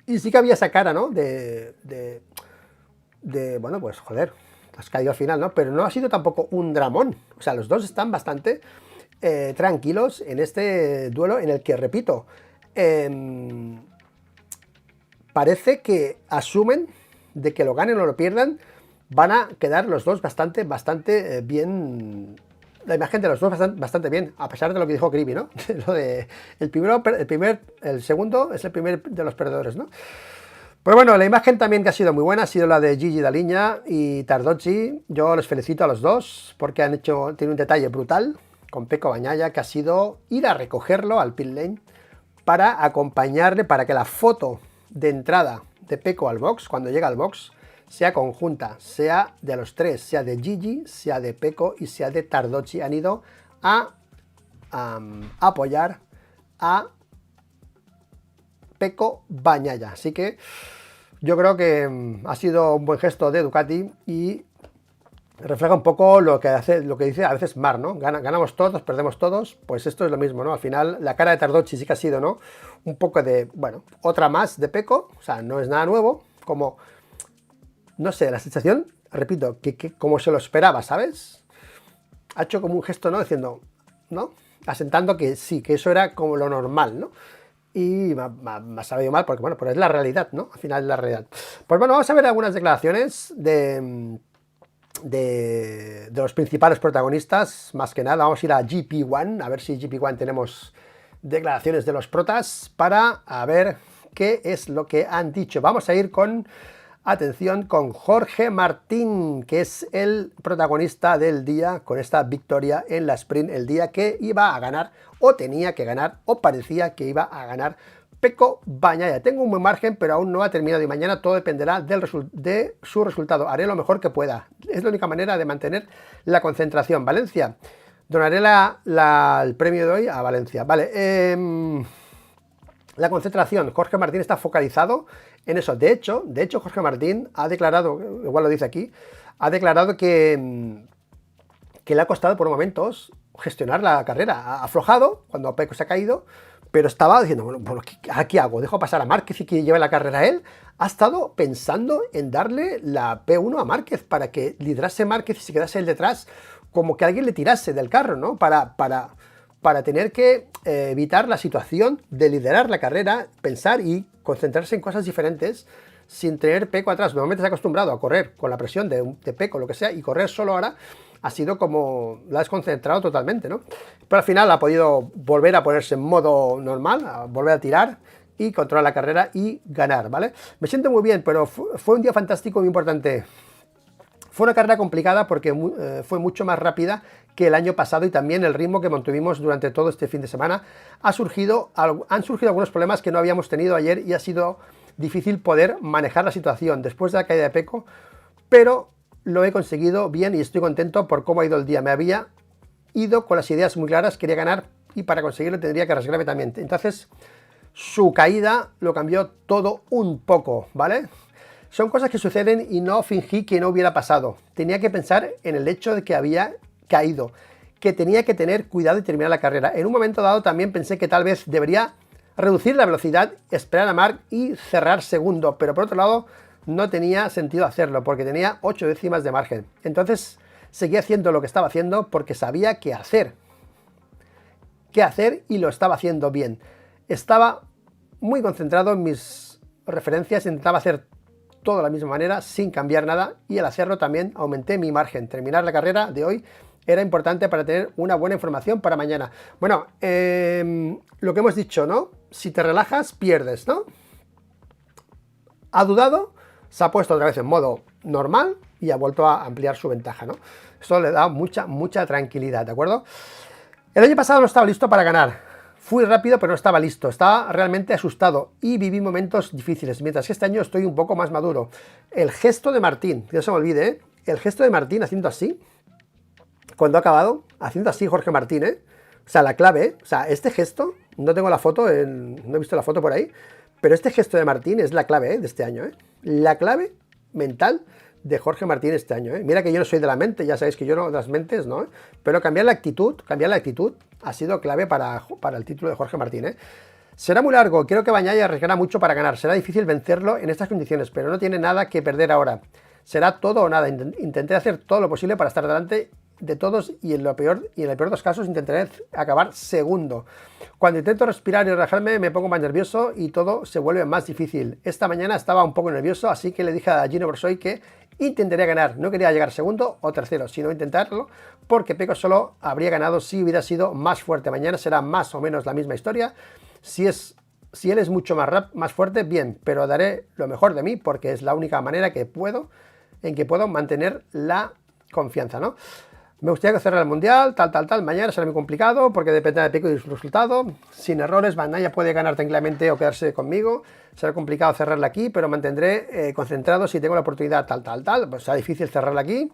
y sí que había esa cara, ¿no? Bueno, pues joder, has caído al final, ¿no? Pero no ha sido tampoco un dramón. O sea, los dos están bastante tranquilos en este duelo en el que, repito, parece que asumen de que lo ganen o lo pierdan, van a quedar los dos bastante bien. La imagen de los dos bastante bien, a pesar de lo que dijo Cribi, ¿no? Lo de el segundo es el primer de los perdedores, ¿no? Pero bueno, la imagen también que ha sido muy buena ha sido la de Gigi Dall'Igna y Tardozzi. Yo les felicito a los dos porque tiene un detalle brutal con Pecco Bagnaia, que ha sido ir a recogerlo al pit lane para acompañarle, para que la foto de entrada de Pecco al box, cuando llega al box, sea conjunta, sea de los tres, sea de Gigi, sea de Pecco y sea de Tardozzi. Han ido a apoyar a Pecco Bagnaia. Así que yo creo que ha sido un buen gesto de Ducati y refleja un poco lo que dice a veces Marc, ¿no? Ganamos todos, perdemos todos, pues esto es lo mismo, ¿no? Al final la cara de Tardozzi sí que ha sido, ¿no?, un poco de, bueno, otra más de Pecco, o sea, no es nada nuevo, como, no sé, la sensación, repito, que como se lo esperaba, ¿sabes? Ha hecho como un gesto, ¿no?, diciendo, ¿no?, asentando que sí, que eso era como lo normal, ¿no? Y me ha sabido mal porque, bueno, pues es la realidad, ¿no? Al final es la realidad. Pues bueno, vamos a ver algunas declaraciones de los principales protagonistas. Más que nada, vamos a ir a GP1, a ver si GP1 tenemos declaraciones de los protas para a ver qué es lo que han dicho. Vamos a ir con, atención, con Jorge Martín, que es el protagonista del día con esta victoria en la sprint, el día que iba a ganar, o tenía que ganar, o parecía que iba a ganar Pecco Bagnaia. Tengo un buen margen, pero aún no ha terminado y mañana todo dependerá de su resultado. Haré lo mejor que pueda. Es la única manera de mantener la concentración. Valencia. Donaré el premio de hoy a Valencia. Vale. La concentración. Jorge Martín está focalizado en eso. De hecho, Jorge Martín ha declarado, igual lo dice aquí, ha declarado que le ha costado por momentos gestionar la carrera. Ha aflojado cuando Pecco se ha caído, pero estaba diciendo, bueno, ¿qué hago? ¿Dejo pasar a Márquez y que lleve la carrera él? Ha estado pensando en darle la P1 a Márquez para que liderase Márquez y se quedase él detrás, como que alguien le tirase del carro, ¿no? Para tener que evitar la situación de liderar la carrera, pensar y concentrarse en cosas diferentes sin tener Pecco atrás. Normalmente se ha acostumbrado a correr con la presión de Pecco, lo que sea, y correr solo ahora ha sido como, la ha desconcentrado totalmente, ¿no? Pero al final ha podido volver a ponerse en modo normal, a volver a tirar y controlar la carrera y ganar, ¿vale? Me siento muy bien, pero fue un día fantástico, muy importante. Fue una carrera complicada porque fue mucho más rápida que el año pasado y también el ritmo que mantuvimos durante todo este fin de semana. Han surgido algunos problemas que no habíamos tenido ayer y ha sido difícil poder manejar la situación después de la caída de Pecco, pero lo he conseguido bien y estoy contento por cómo ha ido el día. Me había ido con las ideas muy claras, quería ganar y para conseguirlo tendría que arriesgarme también. Entonces, su caída lo cambió todo un poco, ¿vale? Son cosas que suceden y no fingí que no hubiera pasado. Tenía que pensar en el hecho de que había caído, que tenía que tener cuidado y terminar la carrera. En un momento dado también pensé que tal vez debería reducir la velocidad, esperar a Marc y cerrar segundo, pero por otro lado no tenía sentido hacerlo porque tenía 8 décimas de margen. Entonces seguí haciendo lo que estaba haciendo porque sabía qué hacer y lo estaba haciendo bien. Estaba muy concentrado en mis referencias, intentaba hacer todo de la misma manera sin cambiar nada y al hacerlo también aumenté mi margen. Terminar la carrera de hoy era importante para tener una buena información para mañana. Bueno, lo que hemos dicho, ¿no? Si te relajas, pierdes, ¿no? Ha dudado, se ha puesto otra vez en modo normal y ha vuelto a ampliar su ventaja, ¿no? Esto le da mucha tranquilidad, ¿de acuerdo? El año pasado no estaba listo para ganar. Fui rápido, pero no estaba listo. Estaba realmente asustado y viví momentos difíciles, mientras que este año estoy un poco más maduro. El gesto de Martín, que no se me olvide, ¿eh? El gesto de Martín haciendo así, cuando ha acabado, haciendo así Jorge Martín, ¿eh? O sea, la clave, ¿eh? O sea, este gesto, no tengo la foto, no he visto la foto por ahí, pero este gesto de Martín es la clave, ¿eh? De este año, ¿eh? La clave mental de Jorge Martín este año, ¿eh? Mira que yo no soy de la mente, ya sabéis que yo no, de las mentes, ¿no? Pero cambiar la actitud ha sido clave para el título de Jorge Martín, ¿eh? Será muy largo, creo que Bagnaia arriesgará mucho para ganar, será difícil vencerlo en estas condiciones, pero no tiene nada que perder ahora. Será todo o nada, intenté hacer todo lo posible para estar delante de todos y en el peor de los casos intentaré acabar segundo. Cuando intento respirar y relajarme me pongo más nervioso y todo se vuelve más difícil. Esta mañana estaba un poco nervioso, así que le dije a Gino Borsoy que intentaría ganar. No quería llegar segundo o tercero, sino intentarlo, porque Pecco solo habría ganado si hubiera sido más fuerte. Mañana será más o menos la misma historia. Si él es mucho más fuerte, bien, pero daré lo mejor de mí porque es la única manera en que puedo mantener la confianza, ¿no? Me gustaría que cerrara el Mundial, tal. Mañana será muy complicado porque depende de Pecco y su resultado. Sin errores, Bagnaia puede ganar tranquilamente o quedarse conmigo. Será complicado cerrarla aquí, pero mantendré concentrado si tengo la oportunidad, tal. Pues será difícil cerrarla aquí.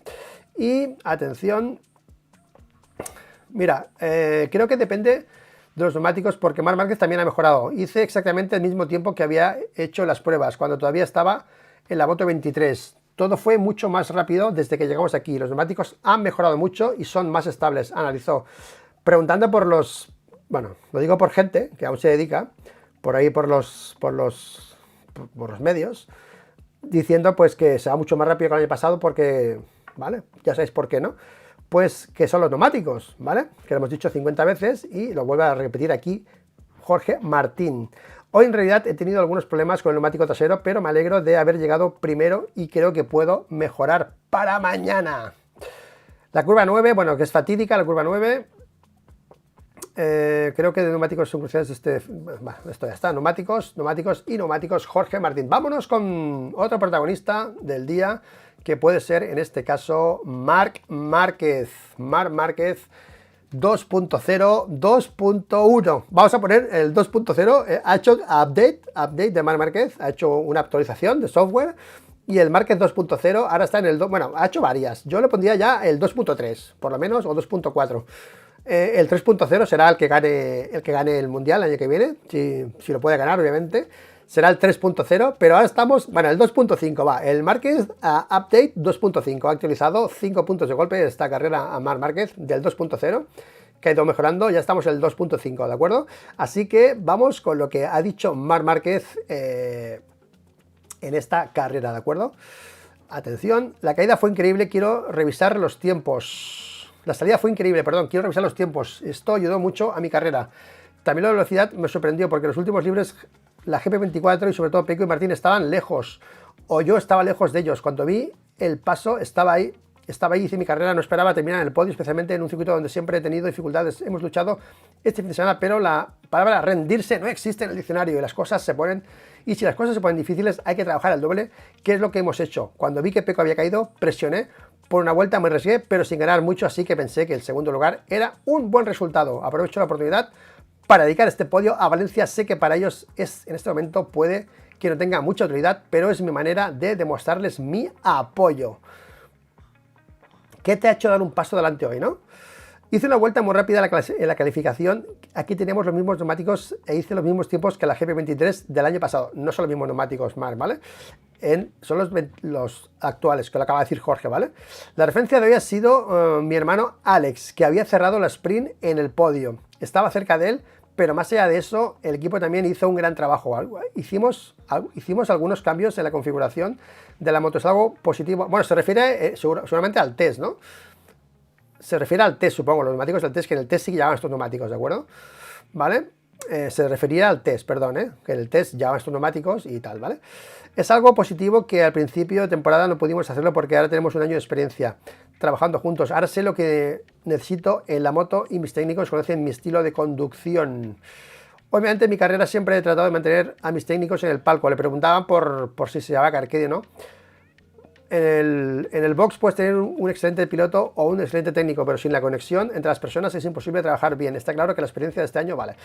Y, atención, mira, creo que depende de los neumáticos porque Marc Márquez también ha mejorado. Hice exactamente el mismo tiempo que había hecho las pruebas, cuando todavía estaba en la moto 23. Todo fue mucho más rápido desde que llegamos aquí. Los neumáticos han mejorado mucho y son más estables, analizó. Preguntando por los... Bueno, lo digo por gente que aún se dedica, por ahí por los medios, diciendo pues que se va mucho más rápido que el año pasado porque... ¿Vale? Ya sabéis por qué, ¿no? Pues que son los neumáticos, ¿vale? Que lo hemos dicho 50 veces y lo vuelve a repetir aquí Jorge Martín. Hoy en realidad he tenido algunos problemas con el neumático trasero, pero me alegro de haber llegado primero y creo que puedo mejorar para mañana. La curva 9, bueno, que es fatídica la curva 9. Creo que de neumáticos son cruciales esto ya está, neumáticos, Jorge Martín. Vámonos con otro protagonista del día, que puede ser en este caso Marc Márquez. Marc Márquez 2.0, 2.1. Vamos a poner el 2.0. Ha hecho update de Marc Márquez, ha hecho una actualización de software. Y el Márquez 2.0 ahora está en el 2. Bueno, ha hecho varias. Yo le pondría ya el 2.3, por lo menos, o 2.4. El 3.0 será el que gane el Mundial el año que viene, si lo puede ganar, obviamente. Será el 3.0, pero ahora estamos, bueno, el 2.5 va. El Márquez Update 2.5 ha actualizado 5 puntos de golpe esta carrera a Marc Márquez del 2.0, que ha ido mejorando. Ya estamos en el 2.5, ¿de acuerdo? Así que vamos con lo que ha dicho Marc Márquez en esta carrera, ¿de acuerdo? Atención, la caída fue increíble, quiero revisar los tiempos. La salida fue increíble, perdón, quiero revisar los tiempos. Esto ayudó mucho a mi carrera. También la velocidad me sorprendió porque los últimos libres, la GP24 y sobre todo Pecco y Martín estaban lejos, o yo estaba lejos de ellos. Cuando vi el paso, estaba ahí, hice mi carrera, no esperaba terminar en el podio, especialmente en un circuito donde siempre he tenido dificultades. Hemos luchado este fin de semana, pero la palabra rendirse no existe en el diccionario y las cosas se ponen... Y si las cosas se ponen difíciles, hay que trabajar al doble, que es lo que hemos hecho. Cuando vi que Pecco había caído, presioné, por una vuelta me arriesgué, pero sin ganar mucho, así que pensé que el segundo lugar era un buen resultado. Aprovecho la oportunidad para dedicar este podio a Valencia. Sé que para ellos en este momento puede que no tenga mucha autoridad, pero es mi manera de demostrarles mi apoyo. ¿Qué te ha hecho dar un paso adelante hoy, no? Hice una vuelta muy rápida en la calificación. Aquí tenemos los mismos neumáticos e hice los mismos tiempos que la GP23 del año pasado. No son los mismos neumáticos, Marc, ¿vale? Son los actuales, que lo acaba de decir Jorge, ¿vale? La referencia de hoy ha sido mi hermano Alex, que había cerrado la sprint en el podio. Estaba cerca de él, pero más allá de eso, el equipo también hizo un gran trabajo. Hicimos algunos cambios en la configuración de la moto. Es algo positivo. Bueno, se refiere seguramente al test, ¿no? Se refiere al test, supongo, los neumáticos del test, que en el test sí que llevaban estos neumáticos, ¿de acuerdo? ¿Vale? Se refería al test, perdón, que en el test llevaban estos neumáticos y tal, ¿vale? Es algo positivo que al principio de temporada no pudimos hacerlo porque ahora tenemos un año de experiencia trabajando juntos. Ahora sé lo que necesito en la moto y mis técnicos conocen mi estilo de conducción. Obviamente en mi carrera siempre he tratado de mantener a mis técnicos en el palco. Le preguntaban por si se llamaba Carquedio, ¿no? En el box puedes tener un excelente piloto o un excelente técnico, pero sin la conexión entre las personas es imposible trabajar bien. Está claro que la experiencia de este año vale.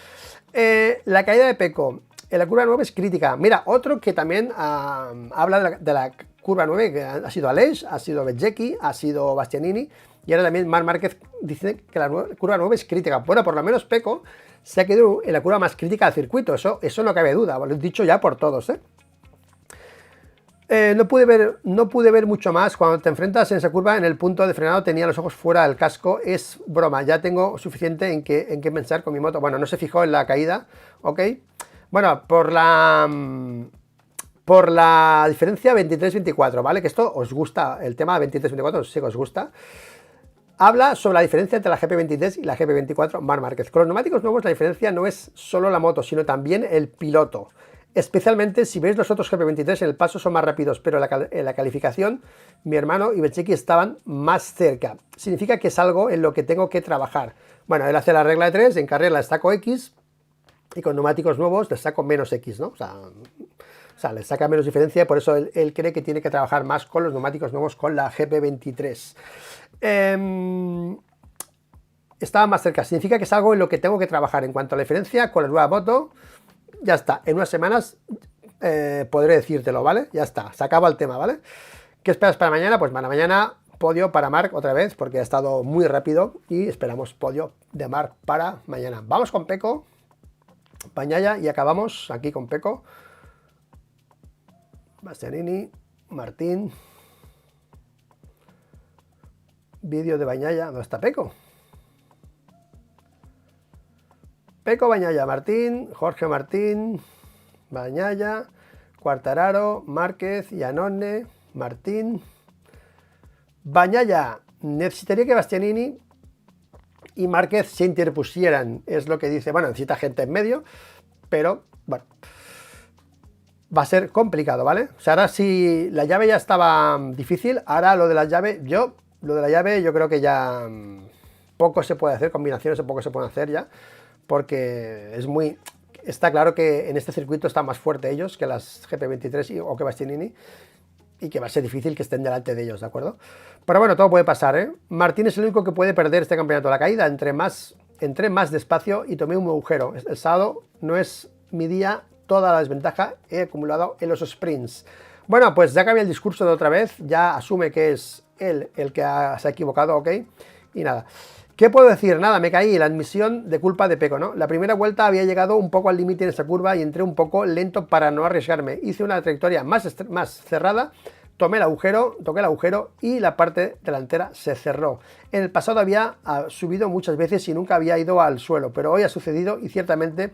La caída de Pecco en la curva 9 es crítica. Mira, otro que también habla de la curva 9, que ha sido Aleix, ha sido Bezzecchi, ha sido Bastianini, y ahora también Marc Márquez dice que la curva 9 es crítica. Bueno, por lo menos Pecco se ha quedado en la curva más crítica del circuito, eso no cabe duda, lo he dicho ya por todos, no pude ver mucho más. Cuando te enfrentas en esa curva, en el punto de frenado tenía los ojos fuera del casco. Es broma, ya tengo suficiente en qué pensar con mi moto. Bueno, no se fijó en la caída, ¿ok? Bueno, por la diferencia 23-24, ¿vale? Que esto os gusta, el tema 23-24, sé que os gusta. Habla sobre la diferencia entre la GP23 y la GP24 Marc Márquez. Con los neumáticos nuevos la diferencia no es solo la moto, sino también el piloto. Especialmente si veis los otros GP23 en el paso son más rápidos, pero en la calificación mi hermano y Bezzecchi estaban más cerca. Significa que es algo en lo que tengo que trabajar. Bueno, él hace la regla de 3, en carrera le saco X y con neumáticos nuevos le saco menos X, ¿no? O sea, le saca menos diferencia y por eso él cree que tiene que trabajar más con los neumáticos nuevos con la GP23. Estaba más cerca, significa que es algo en lo que tengo que trabajar. En cuanto a la diferencia con la nueva moto, ya está, en unas semanas podré decírtelo, ¿vale? Ya está, se acaba el tema, ¿vale? ¿Qué esperas para mañana? Pues para mañana podio para Marc otra vez, porque ha estado muy rápido y esperamos podio de Marc para mañana. Vamos con Pecco, Bagnaia y acabamos aquí con Pecco, Bastianini, Martín, vídeo de Bagnaia. ¿Dónde está Pecco? Pecco, Bagnaia, Martín, Jorge Martín, Bagnaia, Quartararo, Márquez, Iannone, Martín, Bagnaia. Necesitaría que Bastianini y Márquez se interpusieran, es lo que dice. Bueno, necesita gente en medio, pero bueno, va a ser complicado, ¿vale? O sea, ahora si la llave ya estaba difícil, ahora lo de la llave yo creo que ya poco se puede hacer, combinaciones de poco se pueden hacer ya. Porque está claro que en este circuito están más fuertes ellos que las GP23 o que Bastianini. y que va a ser difícil que estén delante de ellos, ¿de acuerdo? Pero bueno, todo puede pasar, ¿eh? Martín es el único que puede perder este campeonato. La caída, entré más despacio y tomé un agujero. El sábado no es mi día, toda la desventaja he acumulado en los sprints. Bueno, pues ya cambié el discurso de otra vez, ya asume que es él el que se ha equivocado, ok, y nada. ¿Qué puedo decir? Nada, me caí, la admisión de culpa de Pecco, ¿no? La primera vuelta había llegado un poco al límite en esta curva y entré un poco lento para no arriesgarme. Hice una trayectoria más cerrada, toqué el agujero y la parte delantera se cerró. En el pasado había subido muchas veces y nunca había ido al suelo, pero hoy ha sucedido y ciertamente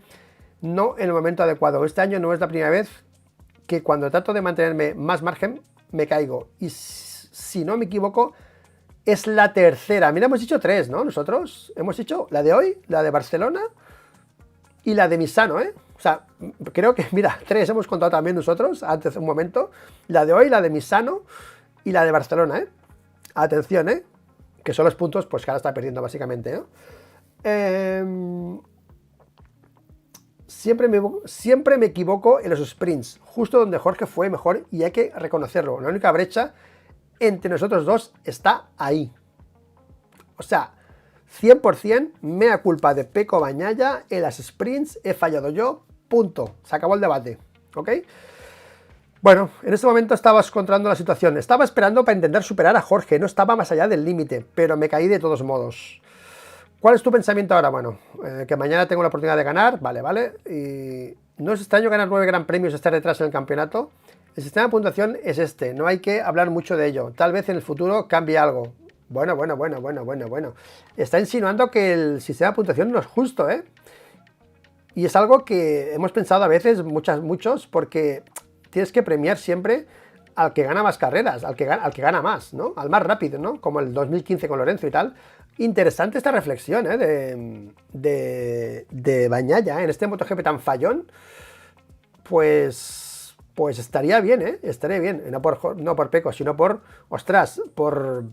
no en el momento adecuado. Este año no es la primera vez que cuando trato de mantenerme más margen me caigo. Y si no me equivoco, es la tercera. Mira, hemos dicho 3, ¿no? Nosotros hemos dicho la de hoy, la de Barcelona y la de Misano, ¿eh? O sea, creo que, mira, 3 hemos contado también nosotros, antes un momento. La de hoy, la de Misano y la de Barcelona, ¿eh? Atención, ¿eh? Que son los puntos, pues que ahora está perdiendo básicamente, ¿no? Siempre me equivoco en los sprints, justo donde Jorge fue mejor y hay que reconocerlo. La única brecha entre nosotros dos está ahí. O sea, 100% mea culpa de Pecco Bagnaia, en las sprints he fallado yo, punto. Se acabó el debate, ¿ok? Bueno, en este momento estabas controlando la situación. Estaba esperando para intentar superar a Jorge, no estaba más allá del límite, pero me caí de todos modos. ¿Cuál es tu pensamiento ahora? Bueno, que mañana tengo la oportunidad de ganar, vale. Y no es extraño ganar 9 gran premios y estar detrás en el campeonato. El sistema de puntuación es este, no hay que hablar mucho de ello. Tal vez en el futuro cambie algo. Bueno. Está insinuando que el sistema de puntuación no es justo, ¿eh? Y es algo que hemos pensado a veces, muchos, porque tienes que premiar siempre al que gana más carreras, al que gana más, ¿no? Al más rápido, ¿no? Como el 2015 con Lorenzo y tal. Interesante esta reflexión, ¿eh? de Bagnaia, ¿eh? En este MotoGP tan fallón, pues estaría bien, ¿eh? Estaría bien, no por Pecco, sino por, ostras, por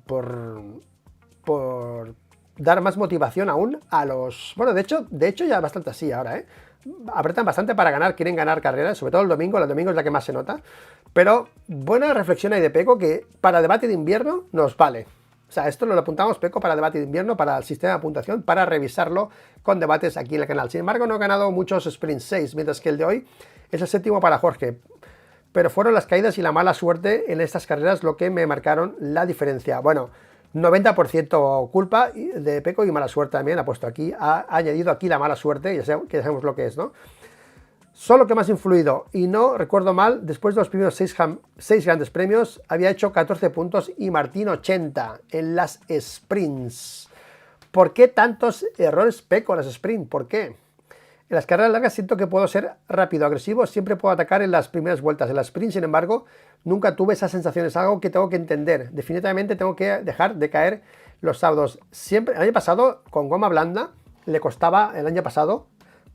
dar más motivación aún a los... Bueno, de hecho ya bastante así ahora, ¿eh? Apretan bastante para ganar, quieren ganar carreras, sobre todo el domingo es la que más se nota, pero buena reflexión hay de Pecco que para debate de invierno nos vale. O sea, esto lo apuntamos Pecco para debate de invierno, para el sistema de puntuación, para revisarlo con debates aquí en el canal. Sin embargo, no ha ganado muchos sprint 6, mientras que el de hoy es el séptimo para Jorge. Pero fueron las caídas y la mala suerte en estas carreras lo que me marcaron la diferencia. Bueno, 90% culpa de Pecco y mala suerte también, ha puesto aquí, ha añadido aquí la mala suerte, ya sabemos lo que es, ¿no? Solo que más influido, y no recuerdo mal, después de los primeros 6 grandes premios, había hecho 14 puntos y Martín 80 en las sprints. ¿Por qué tantos errores Pecco en las sprints? ¿Por qué? En las carreras largas siento que puedo ser rápido, agresivo, siempre puedo atacar en las primeras vueltas. En las sprints, sin embargo, nunca tuve esas sensaciones, algo que tengo que entender. Definitivamente tengo que dejar de caer los sábados. Siempre, el año pasado, con goma blanda, le costaba,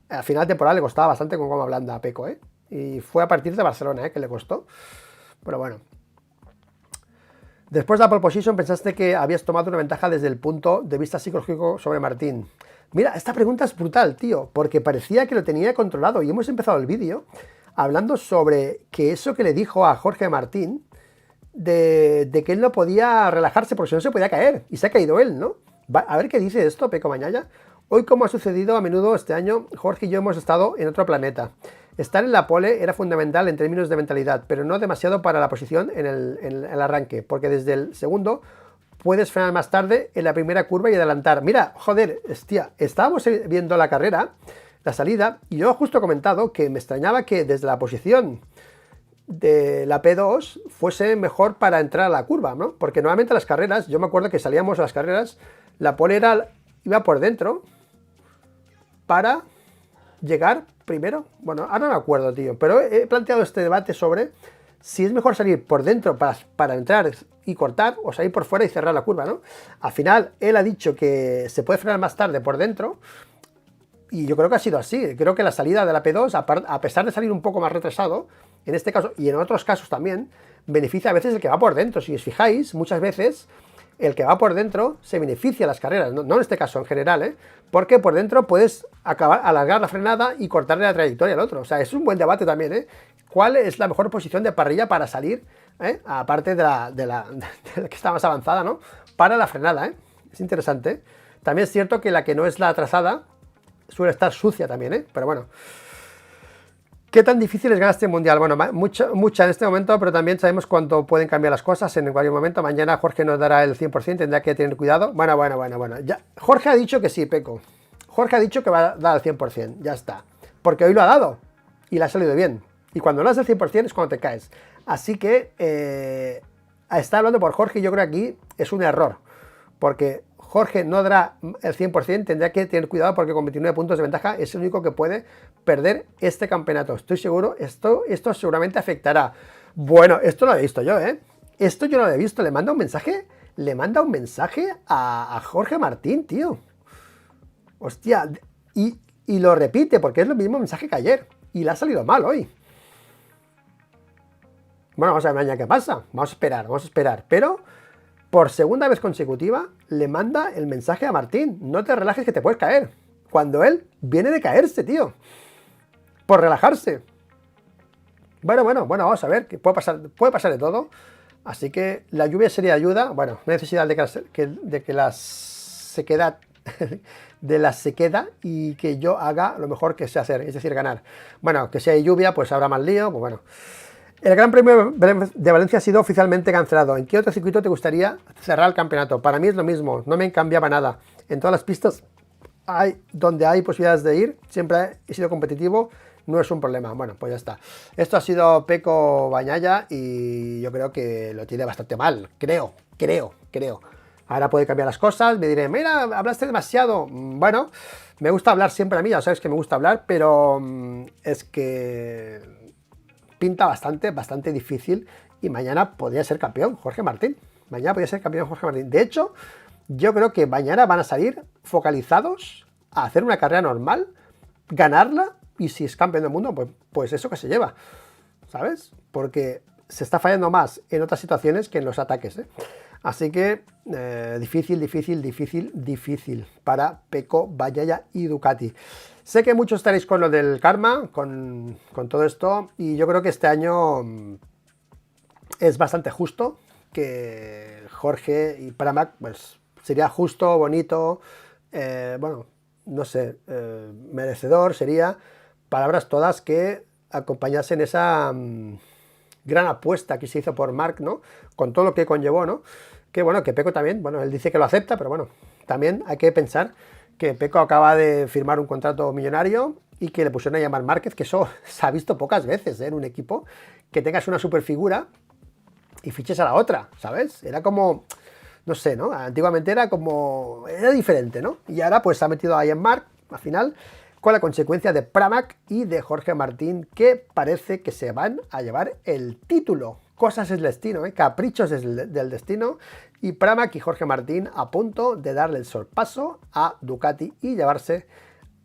a final de temporada le costaba bastante con goma blanda a Pecco, ¿eh? Y fue a partir de Barcelona, ¿eh? Que le costó. Pero bueno. Después de la pole position, pensaste que habías tomado una ventaja desde el punto de vista psicológico sobre Martín. Mira, esta pregunta es brutal, tío, porque parecía que lo tenía controlado y hemos empezado el vídeo hablando sobre que eso que le dijo a Jorge Martín de que él no podía relajarse porque si no se podía caer, y se ha caído él, ¿no? A ver qué dice esto, Pecco Bagnaia. Hoy, como ha sucedido a menudo este año, Jorge y yo hemos estado en otro planeta. Estar en la pole era fundamental en términos de mentalidad, pero no demasiado para la posición en el arranque, porque desde el segundo puedes frenar más tarde en la primera curva y adelantar. Mira, joder, hostia, estábamos viendo la carrera, la salida, y yo justo he comentado que me extrañaba que desde la posición de la P2 fuese mejor para entrar a la curva, ¿no? Porque normalmente las carreras, yo me acuerdo que salíamos a las carreras, la pole iba por dentro para llegar primero. Bueno, ahora no me acuerdo, tío, pero he planteado este debate sobre si es mejor salir por dentro para entrar y cortar, o salir por fuera y cerrar la curva, ¿no? Al final, él ha dicho que se puede frenar más tarde por dentro, y yo creo que ha sido así. Creo que la salida de la P2, a pesar de salir un poco más retrasado, en este caso, y en otros casos también, beneficia a veces el que va por dentro. Si os fijáis, muchas veces el que va por dentro se beneficia las carreras, no en este caso, en general, ¿eh? Porque por dentro puedes alargar la frenada y cortarle la trayectoria al otro. O sea, es un buen debate también, ¿eh? ¿Cuál es la mejor posición de parrilla para salir aparte de la que está más avanzada, ¿no? Para la frenada, ¿eh? Es interesante, ¿eh? También es cierto que la que no es la trazada suele estar sucia también, ¿eh? Pero bueno. ¿Qué tan difícil es ganar este mundial? Bueno, mucha en este momento, pero también sabemos cuánto pueden cambiar las cosas en cualquier momento. Mañana Jorge nos dará el 100%, tendrá que tener cuidado. Bueno. Ya. Jorge ha dicho que sí, Peco. Jorge ha dicho que va a dar el 100%, ya está. Porque hoy lo ha dado y le ha salido bien. Y cuando no das el 100% es cuando te caes. Así que está hablando por Jorge y yo creo que aquí es un error. Porque Jorge no dará el 100%, tendrá que tener cuidado porque con 29 puntos de ventaja es el único que puede perder este campeonato. Estoy seguro, esto seguramente afectará. Bueno, esto lo he visto yo, ¿eh? Esto yo no lo he visto. Le manda un mensaje a Jorge Martín, tío. Hostia, y lo repite porque es el mismo mensaje que ayer. Y le ha salido mal hoy. Bueno, vamos a ver mañana qué pasa. Vamos a esperar. Pero por segunda vez consecutiva le manda el mensaje a Martín. No te relajes que te puedes caer. Cuando él viene de caerse, tío. Por relajarse. Bueno, vamos a ver, que puede pasar de todo. Así que la lluvia sería ayuda. Bueno, no hay necesidad de la sequedad y que yo haga lo mejor que sé hacer, es decir, ganar. Bueno, que si hay lluvia, pues habrá más lío, pues bueno. El Gran Premio de Valencia ha sido oficialmente cancelado. ¿En qué otro circuito te gustaría cerrar el campeonato? Para mí es lo mismo, no me cambiaba nada. En todas las pistas donde hay posibilidades de ir, siempre he sido competitivo, no es un problema. Bueno, pues ya está. Esto ha sido Peco Bagnaia y yo creo que lo tiene bastante mal. Creo. Ahora puede cambiar las cosas, me diré, mira, hablaste demasiado. Bueno, me gusta hablar siempre a mí, ya sabes que me gusta hablar, pero es que pinta bastante difícil y mañana podría ser campeón Jorge Martín. De hecho, yo creo que mañana van a salir focalizados a hacer una carrera normal, ganarla y si es campeón del mundo, pues eso que se lleva, ¿sabes? Porque se está fallando más en otras situaciones que en los ataques, ¿eh? Así que difícil para Peco Bagnaia y Ducati. Sé que muchos estaréis con lo del karma, con todo esto, y yo creo que este año es bastante justo que Jorge y Pramac, pues sería justo, bonito, bueno, no sé, merecedor sería, palabras todas que acompañasen esa gran apuesta que se hizo por Marc, ¿no? Con todo lo que conllevó, ¿no? Que bueno, que Peco también, bueno, él dice que lo acepta, pero bueno, también hay que pensar que Peco acaba de firmar un contrato millonario y que le pusieron a llamar Márquez, que eso se ha visto pocas veces, ¿eh? En un equipo, que tengas una superfigura y fiches a la otra, ¿sabes? Era como, no sé, ¿no? Antiguamente era diferente, ¿no? Y ahora pues se ha metido ahí en Marc, al final, con la consecuencia de Pramac y de Jorge Martín, que parece que se van a llevar el título. Cosas del destino, caprichos del destino, y Pramac y Jorge Martín a punto de darle el sorpaso a Ducati y llevarse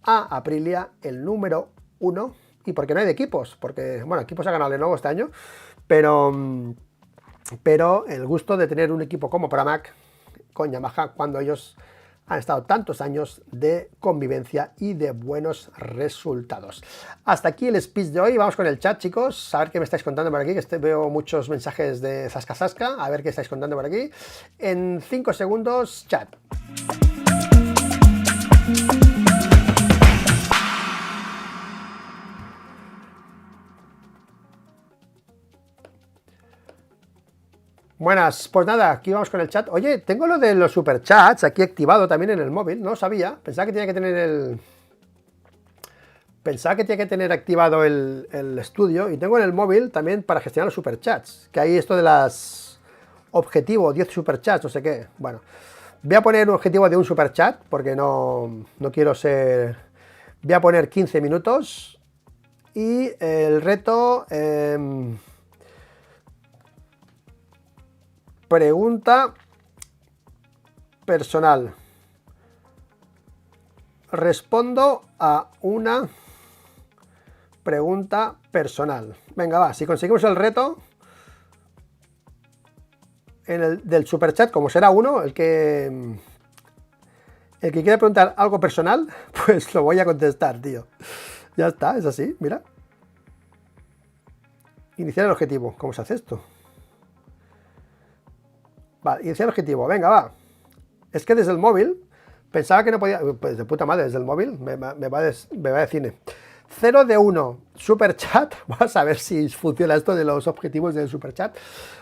a Aprilia el número 1. Y porque no hay de equipos, porque, bueno, equipos ha ganado Lenovo este año, pero el gusto de tener un equipo como Pramac con Yamaha cuando ellos han estado tantos años de convivencia y de buenos resultados. Hasta aquí el speech de hoy. Vamos con el chat, chicos. A ver qué me estáis contando por aquí, que veo muchos mensajes de Zasca. A ver qué estáis contando por aquí. En 5 segundos, chat. Buenas, pues nada, aquí vamos con el chat. Oye, tengo lo de los superchats aquí activado también en el móvil, no lo sabía. Pensaba que tenía que tener activado el estudio, y tengo en el móvil también para gestionar los superchats, que hay esto de las objetivo, 10 superchats, no sé qué. Bueno, voy a poner un objetivo de un superchat, porque no quiero ser... Voy a poner 15 minutos y el reto... pregunta personal. Respondo a una pregunta personal. Venga, va, si conseguimos el reto del superchat, como será uno, el que quiera preguntar algo personal, pues lo voy a contestar, tío. Ya está, es así, mira. Iniciar el objetivo. ¿Cómo se hace esto? Vale, iniciar el objetivo, venga, va. Es que desde el móvil, pensaba que no podía, pues de puta madre, desde el móvil, me va de cine. 0 de 1, super chat. Vamos a ver si funciona esto de los objetivos del super chat.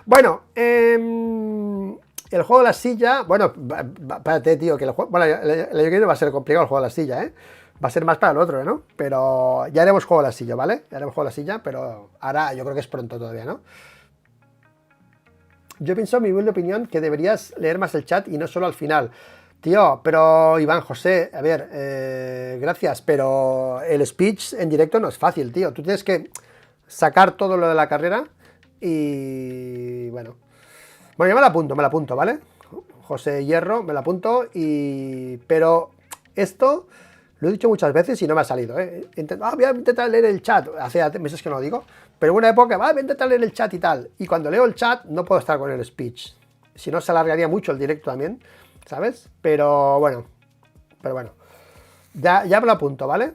Bueno, el juego de la silla, bueno, espérate, tío, que el juego, bueno, el año que viene va a ser complicado el juego de la silla, ¿eh? Va a ser más para el otro, ¿no? Pero ya haremos juego de la silla, ¿vale? Ya haremos juego de la silla, pero ahora yo creo que es pronto todavía, ¿no? Yo pienso, mi humilde opinión, que deberías leer más el chat y no solo al final. Tío, pero Iván José, a ver, gracias, pero el speech en directo no es fácil, tío. Tú tienes que sacar todo lo de la carrera y bueno. Bueno, yo me la apunto, ¿vale? José Hierro, me la apunto y... Pero esto lo he dicho muchas veces y no me ha salido, ¿eh? Voy a intentar leer el chat. Hace meses que no lo digo. Pero en una época, voy a intentar leer el chat y tal. Y cuando leo el chat no puedo estar con el speech. Si no, se alargaría mucho el directo también, ¿sabes? Pero bueno. Ya me lo apunto, ¿vale?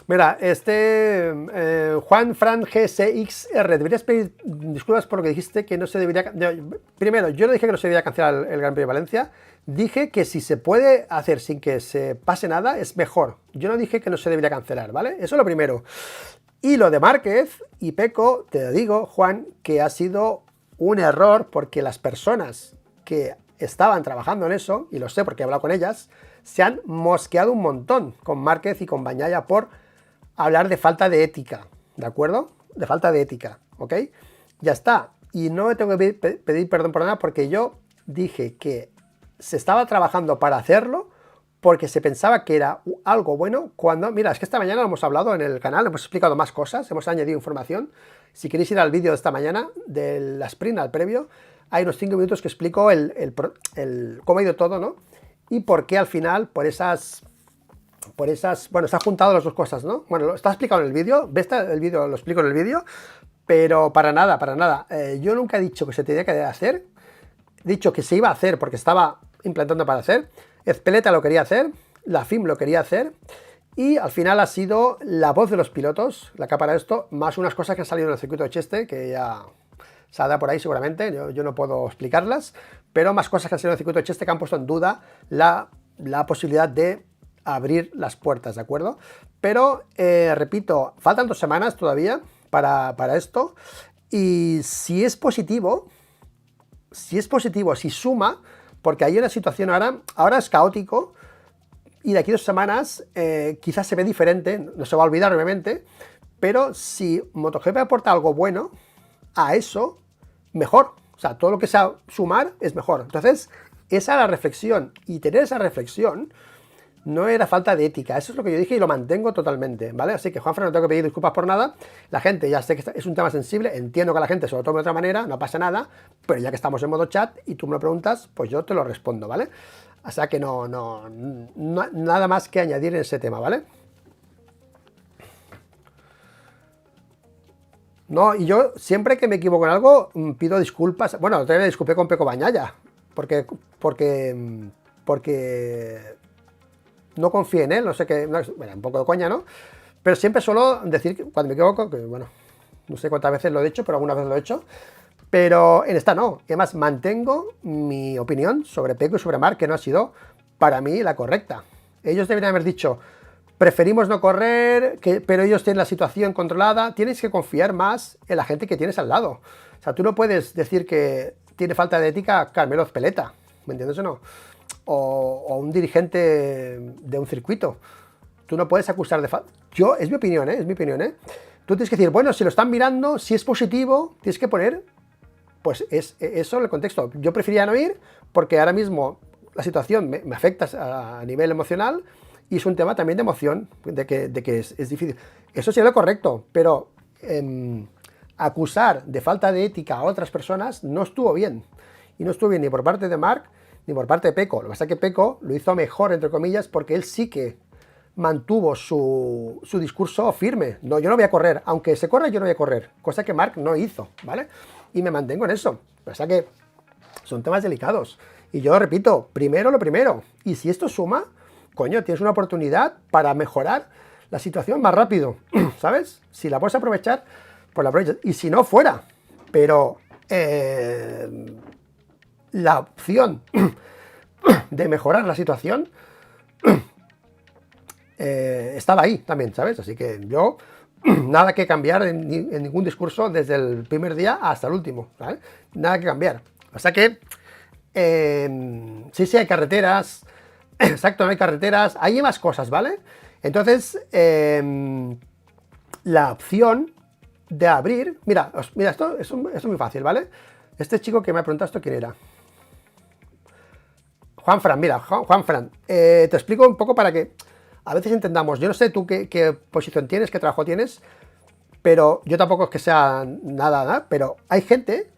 Mira, Juan Fran GSXR, deberías pedir disculpas por lo que dijiste que no se debería... Primero, yo no dije que no se debería cancelar el Gran Premio de Valencia, dije que si se puede hacer sin que se pase nada es mejor. Yo no dije que no se debería cancelar, ¿vale? Eso es lo primero. Y lo de Márquez y Peco, te digo, Juan, que ha sido un error porque las personas que estaban trabajando en eso, y lo sé porque he hablado con ellas, se han mosqueado un montón con Márquez y con Bagnaia por hablar de falta de ética, ¿de acuerdo? De falta de ética, ¿ok? Ya está. Y no me tengo que pedir perdón por nada porque yo dije que se estaba trabajando para hacerlo porque se pensaba que era algo bueno cuando... Mira, es que esta mañana lo hemos hablado en el canal, hemos explicado más cosas, hemos añadido información. Si queréis ir al vídeo de esta mañana, de la sprint al previo, hay unos 5 minutos que explico cómo ha ido todo, ¿no? Y por qué al final, por esas... Bueno, está juntado las dos cosas, ¿no? Bueno, está explicado en el vídeo, ves el vídeo, lo explico en el vídeo, pero para nada. Yo nunca he dicho que se tenía que hacer, he dicho que se iba a hacer porque estaba implantando para hacer, Ezpeleta lo quería hacer, la FIM lo quería hacer, y al final ha sido la voz de los pilotos, la que para esto, más unas cosas que han salido en el circuito de Cheste, que ya saldrá por ahí seguramente, yo no puedo explicarlas, pero más cosas que han salido en el circuito de Cheste que han puesto en duda la posibilidad de abrir las puertas, ¿de acuerdo? Pero, repito, faltan 2 semanas todavía para esto, y si es positivo, si suma, porque hay una situación ahora es caótico, y de aquí 2 semanas quizás se ve diferente, no se va a olvidar obviamente, pero si MotoGP aporta algo bueno a eso, mejor. O sea, todo lo que sea sumar es mejor. Entonces, esa es la reflexión, y tener esa reflexión no era falta de ética, eso es lo que yo dije y lo mantengo totalmente, ¿vale? Así que, Juanfran, no tengo que pedir disculpas por nada, la gente, ya sé que es un tema sensible, entiendo que la gente se lo tome de otra manera, no pasa nada, pero ya que estamos en modo chat y tú me lo preguntas, pues yo te lo respondo, ¿vale? O sea que no nada más que añadir en ese tema, ¿vale? No, y yo siempre que me equivoco en algo, pido disculpas, bueno, otra vez me disculpé con Peco Bagnaia, porque no confío en él, no sé qué, bueno, un poco de coña, ¿no? Pero siempre suelo decir, cuando me equivoco, que bueno, no sé cuántas veces lo he hecho, pero alguna vez lo he hecho, pero en esta no. Y además mantengo mi opinión sobre Peco y sobre Marc, que no ha sido para mí la correcta. Ellos deberían haber dicho, preferimos no correr, pero ellos tienen la situación controlada. Tienes que confiar más en la gente que tienes al lado. O sea, tú no puedes decir que tiene falta de ética Carmelo Ezpeleta, ¿me entiendes o no? O un dirigente de un circuito. Tú no puedes acusar de falta. Es mi opinión, ¿eh? Es mi opinión, ¿eh? Tú tienes que decir, bueno, si lo están mirando, si es positivo, tienes que poner, pues eso en el contexto. Yo preferiría no ir porque ahora mismo la situación me afecta a nivel emocional y es un tema también de emoción, de que es difícil. Eso sería lo correcto, pero acusar de falta de ética a otras personas no estuvo bien. Y no estuvo bien ni por parte de Marc ni por parte de Peco. Lo que pasa es que Peco lo hizo mejor, entre comillas, porque él sí que mantuvo su discurso firme. No, yo no voy a correr. Aunque se corra, yo no voy a correr. Cosa que Marc no hizo, ¿vale? Y me mantengo en eso. Lo que pasa es que son temas delicados. Y yo repito, primero lo primero. Y si esto suma, coño, tienes una oportunidad para mejorar la situación más rápido, ¿sabes? Si la puedes aprovechar, pues la aprovechas. Y si no, fuera. Pero la opción de mejorar la situación estaba ahí también, ¿sabes? Así que yo, nada que cambiar en ningún discurso desde el primer día hasta el último, ¿sabes? Nada que cambiar. O sea que, sí, hay carreteras, exacto, no hay carreteras, hay más cosas, ¿vale? Entonces, la opción de abrir, mira, esto es muy fácil, ¿vale? Este chico que me ha preguntado esto, ¿quién era? Juanfran, mira, Juanfran, te explico un poco para que a veces entendamos. Yo no sé tú qué posición tienes, qué trabajo tienes, pero yo tampoco es que sea nada, pero hay gente,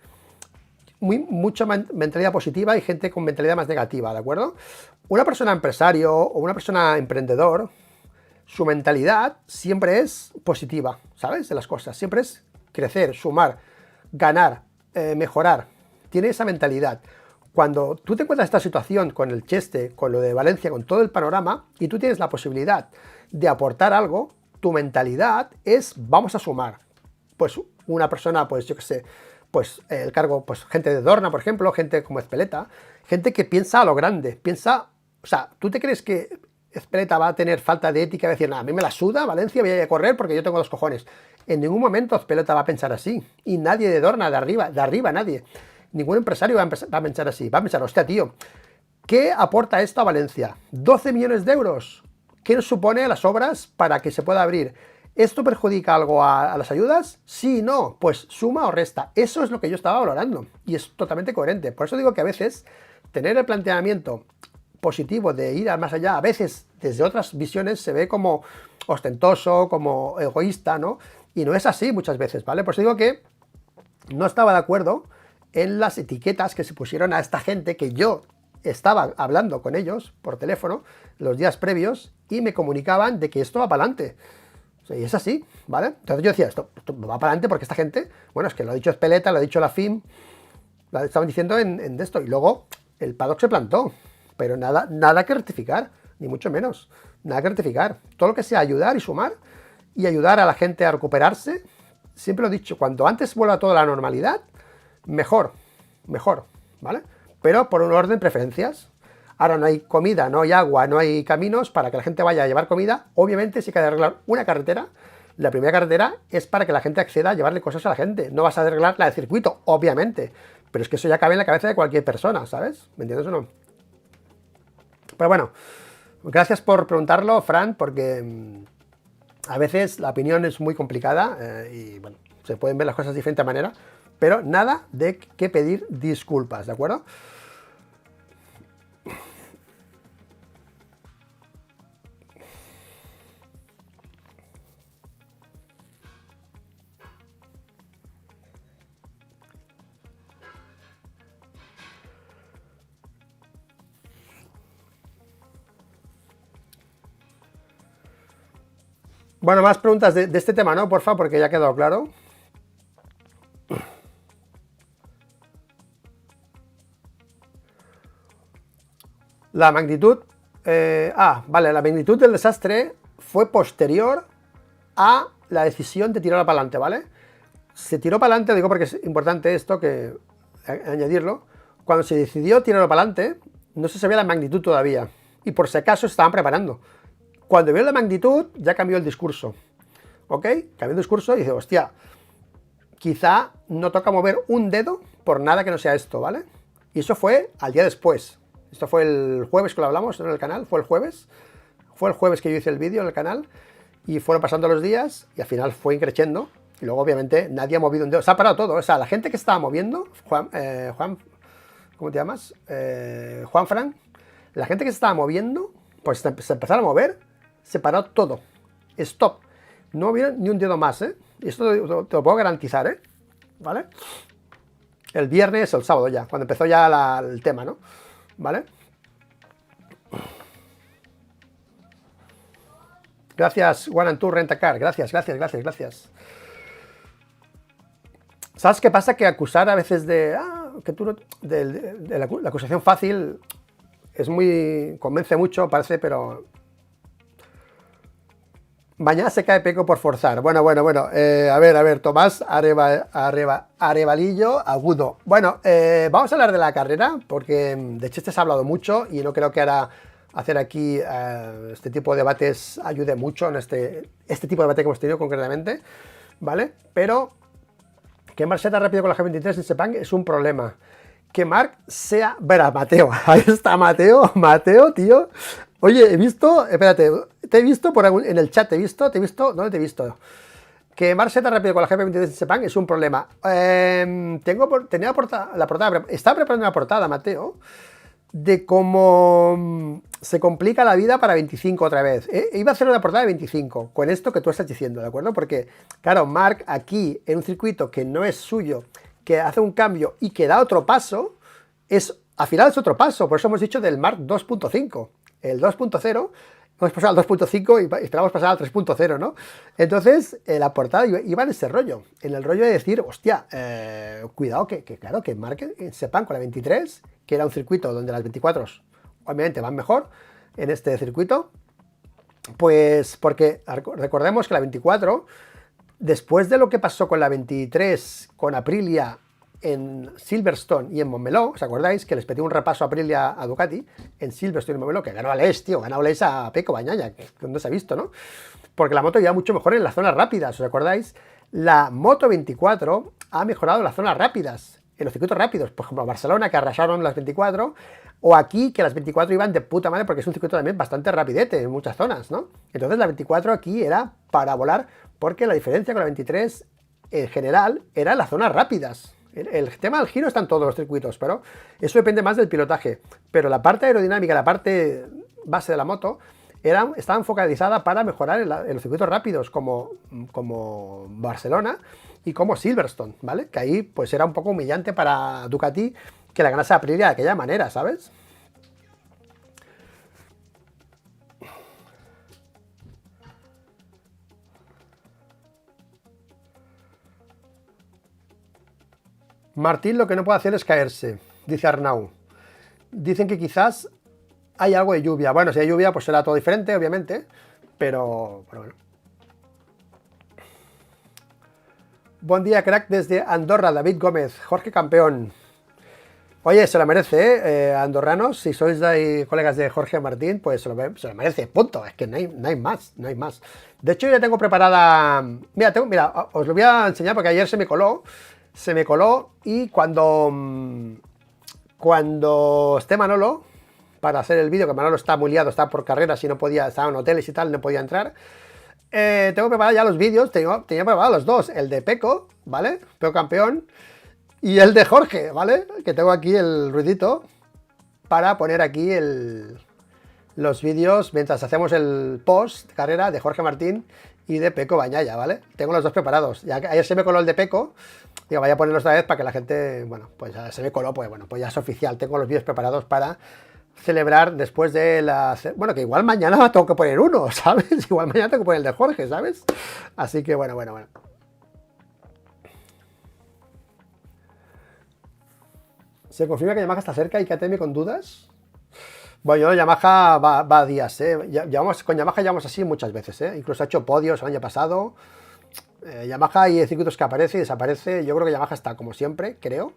mucha mentalidad positiva y gente con mentalidad más negativa, ¿de acuerdo? Una persona empresario o una persona emprendedor, su mentalidad siempre es positiva, ¿sabes? De las cosas, siempre es crecer, sumar, ganar, mejorar. Tiene esa mentalidad. Cuando tú te encuentras en esta situación con el Cheste, con lo de Valencia, con todo el panorama, y tú tienes la posibilidad de aportar algo, tu mentalidad es vamos a sumar. Pues una persona, pues yo qué sé, pues el cargo, pues gente de Dorna, por ejemplo, gente como Ezpeleta, gente que piensa a lo grande, piensa, o sea, ¿tú te crees que Ezpeleta va a tener falta de ética y va a decir, nada, a mí me la suda Valencia, voy a ir a correr porque yo tengo los cojones? En ningún momento Ezpeleta va a pensar así, y nadie de Dorna, de arriba nadie. Ningún empresario va a pensar así, va a pensar, hostia, tío, ¿qué aporta esto a Valencia? 12 millones de euros. ¿Qué nos supone las obras para que se pueda abrir? ¿Esto perjudica algo a las ayudas? Sí, no, pues suma o resta. Eso es lo que yo estaba valorando y es totalmente coherente. Por eso digo que a veces tener el planteamiento positivo de ir a más allá, a veces desde otras visiones se ve como ostentoso, como egoísta, ¿no? Y no es así muchas veces, ¿vale? Por eso digo que no estaba de acuerdo en las etiquetas que se pusieron a esta gente que yo estaba hablando con ellos por teléfono los días previos y me comunicaban de que esto va para adelante. O sea, y es así, ¿vale? Entonces yo decía, esto va para adelante porque esta gente, bueno, es que lo ha dicho Ezpeleta, lo ha dicho la FIM, lo estaban diciendo en esto. Y luego el paddock se plantó, pero nada que rectificar, ni mucho menos, nada que rectificar. Todo lo que sea ayudar y sumar y ayudar a la gente a recuperarse, siempre lo he dicho, cuanto antes vuelva toda la normalidad, mejor, ¿vale? Pero por un orden de preferencias. Ahora no hay comida, no hay agua, no hay caminos para que la gente vaya a llevar comida. Obviamente, si hay que arreglar una carretera, la primera carretera es para que la gente acceda a llevarle cosas a la gente. No vas a arreglar la del circuito, obviamente. Pero es que eso ya cabe en la cabeza de cualquier persona, ¿sabes? ¿Me entiendes o no? Pero bueno, gracias por preguntarlo, Fran, porque a veces la opinión es muy complicada y bueno, se pueden ver las cosas de diferente manera. Pero nada de que pedir disculpas, ¿de acuerdo? Bueno, más preguntas de este tema, ¿no? Porfa, porque ya ha quedado claro. La magnitud, vale, la magnitud del desastre fue posterior a la decisión de tirarla para adelante, ¿vale? Se tiró para adelante, digo porque es importante esto, que añadirlo. Cuando se decidió tirarlo para adelante, no se sabía la magnitud todavía. Y por si acaso estaban preparando. Cuando vio la magnitud, ya cambió el discurso. ¿Ok? Cambió el discurso y dice, hostia, quizá no toca mover un dedo por nada que no sea esto, ¿vale? Y eso fue al día después. Esto fue el jueves que lo hablamos en el canal, fue el jueves. Fue el jueves que yo hice el vídeo en el canal y fueron pasando los días y al final fue increciendo. Y luego, obviamente, nadie ha movido un dedo. Se ha parado todo. O sea, la gente que estaba moviendo, Juan, ¿cómo te llamas? Juanfran. La gente que se estaba moviendo, pues se empezaron a mover, se paró todo. Stop. No movieron ni un dedo más, ¿eh? Y esto te lo puedo garantizar, ¿eh? ¿Vale? El viernes o el sábado ya, cuando empezó ya el tema, ¿no? ¿Vale? Gracias, One and Two Rentacar. Gracias. ¿Sabes qué pasa? Que acusar a veces de que tú la acusación fácil es convence mucho, parece, pero mañana se cae Pecco por forzar. Bueno. A ver, Tomás Arevalillo Agudo. Bueno, vamos a hablar de la carrera, porque de Cheste se ha hablado mucho y no creo que ahora hacer aquí este tipo de debates ayude mucho en este tipo de debate que hemos tenido concretamente, ¿vale? Pero que Marc sea tan rápido con la G23 en Sepang es un problema. Que Marc sea... Verá, Mateo, ahí está Mateo, tío. Oye, he visto, espérate, te he visto en el chat, ¿dónde te he visto? Que Marc sea tan rápido con la GP23 en Sepang es un problema. Tenía la portada, estaba preparando una portada, Mateo, de cómo se complica la vida para 25 otra vez. Iba a hacer una portada de 25, con esto que tú estás diciendo, ¿de acuerdo? Porque, claro, Marc aquí, en un circuito que no es suyo, que hace un cambio y que da otro paso, al final es otro paso, por eso hemos dicho del Marc 2.5. El 2.0, hemos pasado al 2.5 y esperamos pasar al 3.0, ¿no? Entonces, la portada iba en ese rollo, en el rollo de decir, hostia, cuidado, claro, que Marc sepan con la 23, que era un circuito donde las 24 obviamente van mejor en este circuito, pues porque recordemos que la 24, después de lo que pasó con la 23, con Aprilia en Silverstone y en Montmeló, ¿os acordáis? Que les pedí un repaso a Aprilia a Ducati, en Silverstone y Montmeló, que ganó a Les, tío, ganó a Les a Pecco Bagnaia, que no se ha visto, ¿no? Porque la moto iba mucho mejor en las zonas rápidas, ¿os acordáis? La Moto 24 ha mejorado en las zonas rápidas, en los circuitos rápidos, por ejemplo, Barcelona, que arrasaron las 24, o aquí, que las 24 iban de puta madre, porque es un circuito también bastante rapidete en muchas zonas, ¿no? Entonces la 24 aquí era para volar, porque la diferencia con la 23, en general, era en las zonas rápidas. El tema del giro está en todos los circuitos, pero eso depende más del pilotaje. Pero la parte aerodinámica, la parte base de la moto, estaban focalizadas para mejorar en los circuitos rápidos, como Barcelona y como Silverstone, ¿vale? Que ahí pues era un poco humillante para Ducati que la ganase a Aprilia de aquella manera, ¿sabes? Martín lo que no puede hacer es caerse, dice Arnau. Dicen que quizás hay algo de lluvia. Bueno, si hay lluvia pues será todo diferente, obviamente, pero bueno. Buen día, crack, desde Andorra, David Gómez, Jorge Campeón. Oye, se lo merece, andorranos, si sois colegas de Jorge Martín, pues se lo merece, punto, es que no hay más. De hecho, yo ya tengo preparada... Mira, os lo voy a enseñar porque ayer se me coló y cuando esté Manolo, para hacer el vídeo, que Manolo está muy liado, está por carreras y no podía, estaba en hoteles y tal, no podía entrar, tengo preparados ya los vídeos, tenía preparados los dos, el de Pecco, ¿vale? Pecco Campeón, y el de Jorge, ¿vale? Que tengo aquí el ruidito para poner aquí los vídeos mientras hacemos el post de carrera de Jorge Martín y de Pecco Bagnaia, ¿vale? Tengo los dos preparados. Ya que ayer se me coló el de Pecco, digo, vaya a ponerlos otra vez para que la gente, bueno, pues ya se me coló, pues bueno, pues ya es oficial. Tengo los vídeos preparados para celebrar después de bueno, que igual mañana tengo que poner uno, ¿sabes? Igual mañana tengo que poner el de Jorge, ¿sabes? Así que bueno. ¿Se confirma que Yamaha está cerca y KTM con dudas? Bueno, Yamaha va a días, ¿eh? Con Yamaha llevamos así muchas veces, ¿eh? Incluso ha hecho podios el año pasado. Yamaha hay circuitos que aparece y desaparece. Yo creo que Yamaha está como siempre, creo.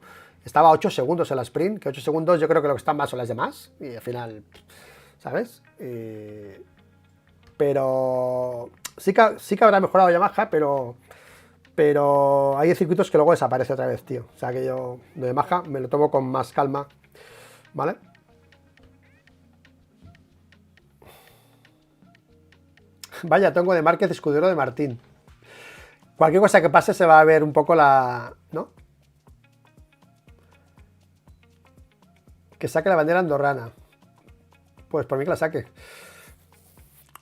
Estaba a 8 segundos en la sprint, que 8 segundos yo creo que lo que están más son las demás. Y al final, ¿sabes? Pero sí que habrá mejorado Yamaha, pero hay circuitos que luego desaparece otra vez, tío. O sea que yo de Yamaha me lo tomo con más calma, ¿vale? Vaya, tengo de Márquez escudero de Martín. Cualquier cosa que pase se va a ver un poco ¿no? Que saque la bandera andorrana. Pues por mí que la saque.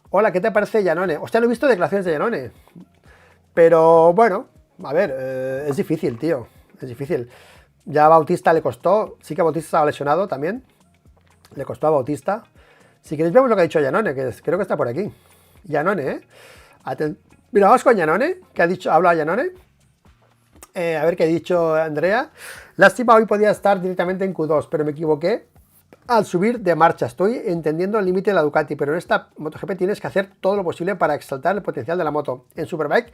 Hola, ¿qué te parece Iannone? Hostia, no he visto declaraciones de Iannone. Pero bueno, a ver, es difícil, tío. Es difícil. Ya a Bautista le costó. Sí que a Bautista estaba lesionado también. Le costó a Bautista. Si queréis vemos lo que ha dicho Iannone, que creo que está por aquí. Iannone, ¿eh? Mira, vamos con Iannone, que ha hablado Iannone. A ver qué ha dicho Andrea. Lástima, hoy podía estar directamente en Q2, pero me equivoqué al subir de marcha. Estoy entendiendo el límite de la Ducati, pero en esta MotoGP tienes que hacer todo lo posible para exaltar el potencial de la moto. En Superbike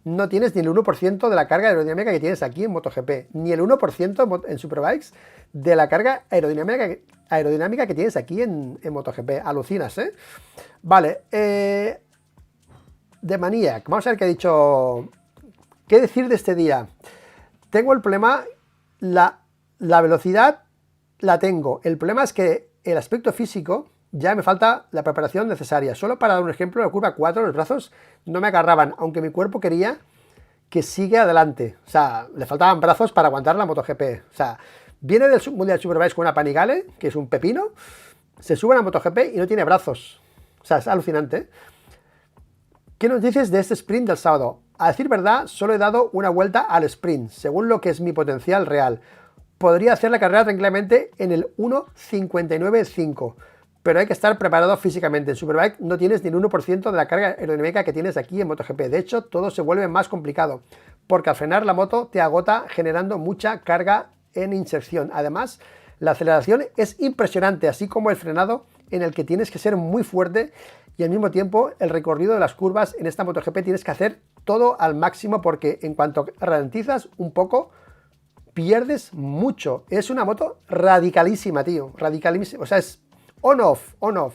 no tienes ni el 1% de la carga aerodinámica que tienes aquí en MotoGP, ni el 1% en Superbikes de la carga aerodinámica que tienes aquí en MotoGP. Alucinas, ¿eh? Vale, de Maniac, vamos a ver qué ha dicho. ¿Qué decir de este día? Tengo el problema, la velocidad la tengo. El problema es que el aspecto físico ya me falta la preparación necesaria. Solo para dar un ejemplo, en la curva 4 los brazos no me agarraban, aunque mi cuerpo quería que siga adelante. O sea, le faltaban brazos para aguantar la MotoGP. O sea, viene del Mundial Superbike con una Panigale, que es un pepino, se sube a la MotoGP y no tiene brazos. O sea, es alucinante. ¿Qué nos dices de este sprint del sábado? A decir verdad, solo he dado una vuelta al sprint, según lo que es mi potencial real. Podría hacer la carrera tranquilamente en el 1.59.5, pero hay que estar preparado físicamente. En Superbike no tienes ni el 1% de la carga aerodinámica que tienes aquí en MotoGP. De hecho, todo se vuelve más complicado, porque al frenar la moto te agota generando mucha carga en inserción. Además, la aceleración es impresionante, así como el frenado, en el que tienes que ser muy fuerte, y al mismo tiempo el recorrido de las curvas en esta MotoGP tienes que hacer todo al máximo, porque en cuanto ralentizas un poco pierdes mucho. Es una moto radicalísima, tío, radicalísima. O sea, es on-off, on-off.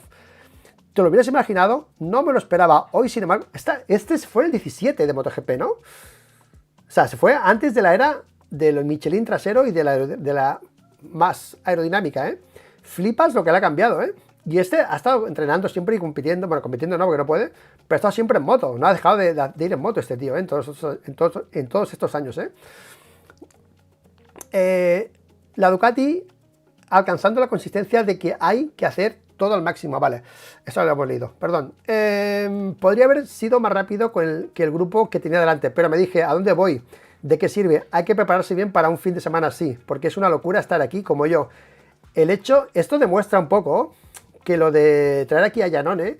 ¿Te lo hubieras imaginado? No me lo esperaba. Hoy, sin embargo, este fue el 17 de MotoGP, ¿no? O sea, se fue antes de la era del Michelin trasero y de la más aerodinámica, ¿eh? Flipas lo que le ha cambiado, ¿eh? Y este ha estado entrenando siempre y compitiendo. Bueno, compitiendo no, porque no puede, pero ha estado siempre en moto. No ha dejado de ir en moto este tío, ¿eh? En todos estos años, ¿eh? La Ducati alcanzando la consistencia de que hay que hacer todo al máximo. Vale, eso lo hemos leído, perdón. Podría haber sido más rápido que el grupo que tenía delante, pero me dije, ¿a dónde voy? ¿De qué sirve? Hay que prepararse bien para un fin de semana así, porque es una locura estar aquí como yo. Esto demuestra un poco que lo de traer aquí a Iannone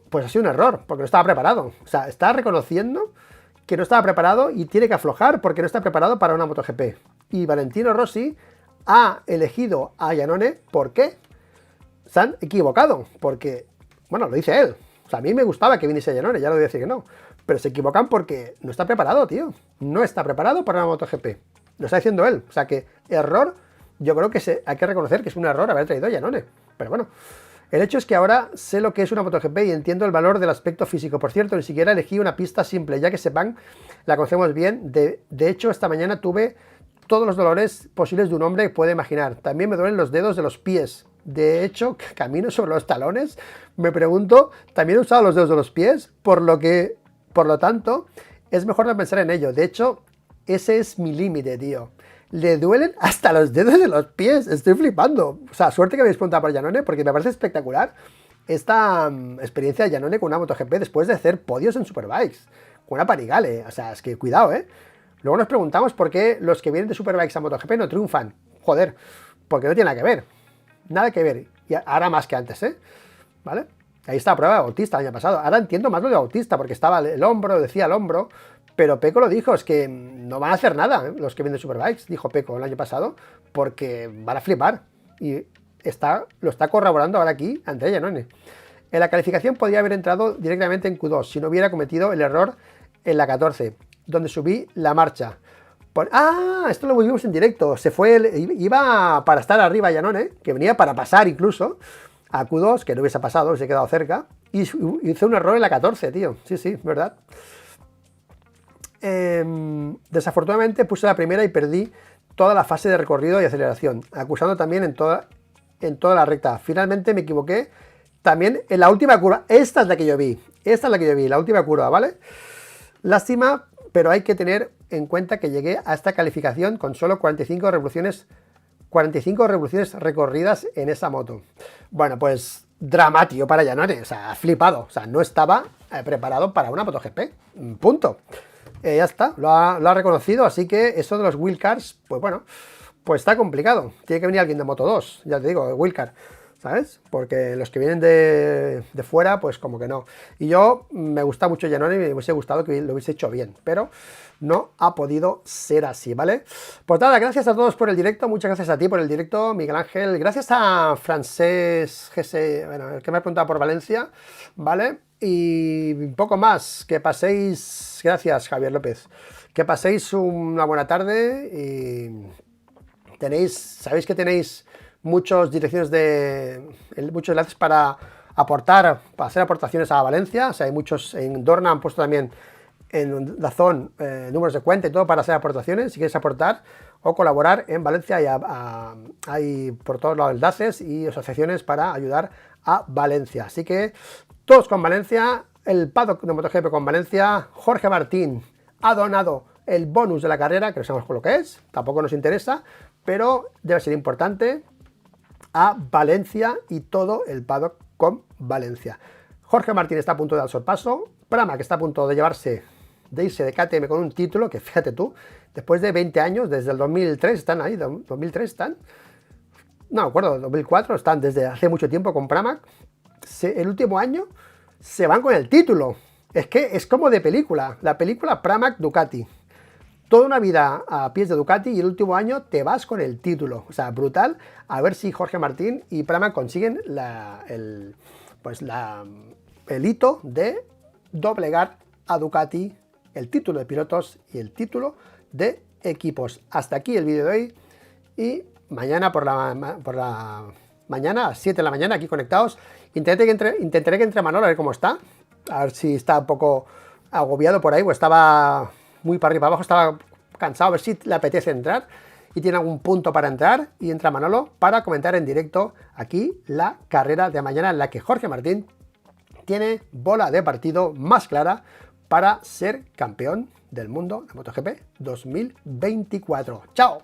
pues ha sido un error, porque no estaba preparado. O sea, está reconociendo que no estaba preparado y tiene que aflojar porque no está preparado para una MotoGP. Y Valentino Rossi ha elegido a Iannone. ¿Por qué? Se han equivocado, porque, bueno, lo dice él. O sea, a mí me gustaba que viniese Iannone, ya lo voy a decir que no. Pero se equivocan porque no está preparado, tío. No está preparado para una MotoGP. Lo está diciendo él. O sea que error, yo creo que hay que reconocer que es un error haber traído a Iannone. Pero bueno, el hecho es que ahora sé lo que es una MotoGP y entiendo el valor del aspecto físico. Por cierto, ni siquiera elegí una pista simple, ya que Sepang la conocemos bien. De hecho, esta mañana tuve todos los dolores posibles de un hombre que puede imaginar. También me duelen los dedos de los pies. De hecho, camino sobre los talones. Me pregunto, ¿también he usado los dedos de los pies? Por lo tanto, es mejor no pensar en ello. De hecho, ese es mi límite, tío. Le duelen hasta los dedos de los pies. Estoy flipando. O sea, suerte que habéis preguntado por Iannone, porque me parece espectacular esta experiencia de Iannone con una MotoGP después de hacer podios en Superbikes, con una Panigale. O sea, es que cuidado, ¿eh? Luego nos preguntamos por qué los que vienen de Superbikes a MotoGP no triunfan. Joder, porque no tiene nada que ver. Nada que ver. Y ahora más que antes, ¿eh? ¿Vale? Ahí está la prueba de Bautista el año pasado. Ahora entiendo más lo de Bautista, porque estaba el hombro, decía el hombro. Pero Pecco lo dijo, es que no van a hacer nada, ¿eh? Los que vienen de Superbikes, dijo Pecco el año pasado, porque van a flipar. Y lo está corroborando ahora aquí Andrea Iannone. En la calificación podría haber entrado directamente en Q2 si no hubiera cometido el error en la 14, donde subí la marcha. Esto lo vimos en directo. Iba para estar arriba Iannone, que venía para pasar incluso a Q2, que no hubiese pasado, se ha quedado cerca, y hizo un error en la 14, tío. Sí, verdad. Desafortunadamente puse la primera y perdí toda la fase de recorrido y aceleración, acusando también en toda la recta. Finalmente me equivoqué también en la última curva. Esta es la que yo vi, la última curva, ¿vale? Lástima, pero hay que tener en cuenta que llegué a esta calificación con solo 45 revoluciones recorridas en esa moto. Bueno, pues dramático para Iannone, o sea, flipado, o sea, no estaba preparado para una MotoGP, punto. Ya está, lo ha reconocido, así que eso de los wildcards, pues bueno, pues está complicado. Tiene que venir alguien de Moto2, ya te digo, de wildcard. ¿sabes? Porque los que vienen de fuera, pues como que no. Y yo me gusta mucho Giannone y me hubiese gustado que lo hubiese hecho bien, pero no ha podido ser así, ¿vale? Pues nada, gracias a todos por el directo, muchas gracias a ti por el directo, Miguel Ángel, gracias a Francés GS, bueno, el que me ha preguntado por Valencia, ¿vale? Y un poco más, que paséis, gracias Javier López, que paséis una buena tarde y sabéis que tenéis muchas direcciones muchos enlaces para aportar, para hacer aportaciones a Valencia. O sea, hay muchos en Dorna, han puesto también en Dazón números de cuenta y todo para hacer aportaciones. Si quieres aportar o colaborar en Valencia, hay por todos lados enlaces y asociaciones para ayudar a Valencia. Así que todos con Valencia, el paddock de MotoGP con Valencia. Jorge Martín ha donado el bonus de la carrera, que no sabemos lo que es, tampoco nos interesa, pero debe ser importante, a Valencia y todo el paddock con Valencia. Jorge Martín está a punto de dar sorpaso, Pramac que está a punto de irse de KTM con un título, que fíjate tú, después de 20 años, desde el 2003 están ahí, 2003 están, no me acuerdo, 2004, están desde hace mucho tiempo con Pramac, el último año se van con el título, es que es como de película, la película Pramac Ducati. Toda una vida a pies de Ducati y el último año te vas con el título. O sea, brutal. A ver si Jorge Martín y Pramac consiguen el hito de doblegar a Ducati el título de pilotos y el título de equipos. Hasta aquí el vídeo de hoy y mañana por la mañana a las 7 de la mañana aquí conectados. Intentaré que entre Manolo a ver cómo está. A ver si está un poco agobiado por ahí o estaba muy para arriba abajo, estaba cansado, a ver si le apetece entrar y tiene algún punto para entrar y entra Manolo para comentar en directo aquí la carrera de mañana en la que Jorge Martín tiene bola de partido más clara para ser campeón del mundo de MotoGP 2024. ¡Chao!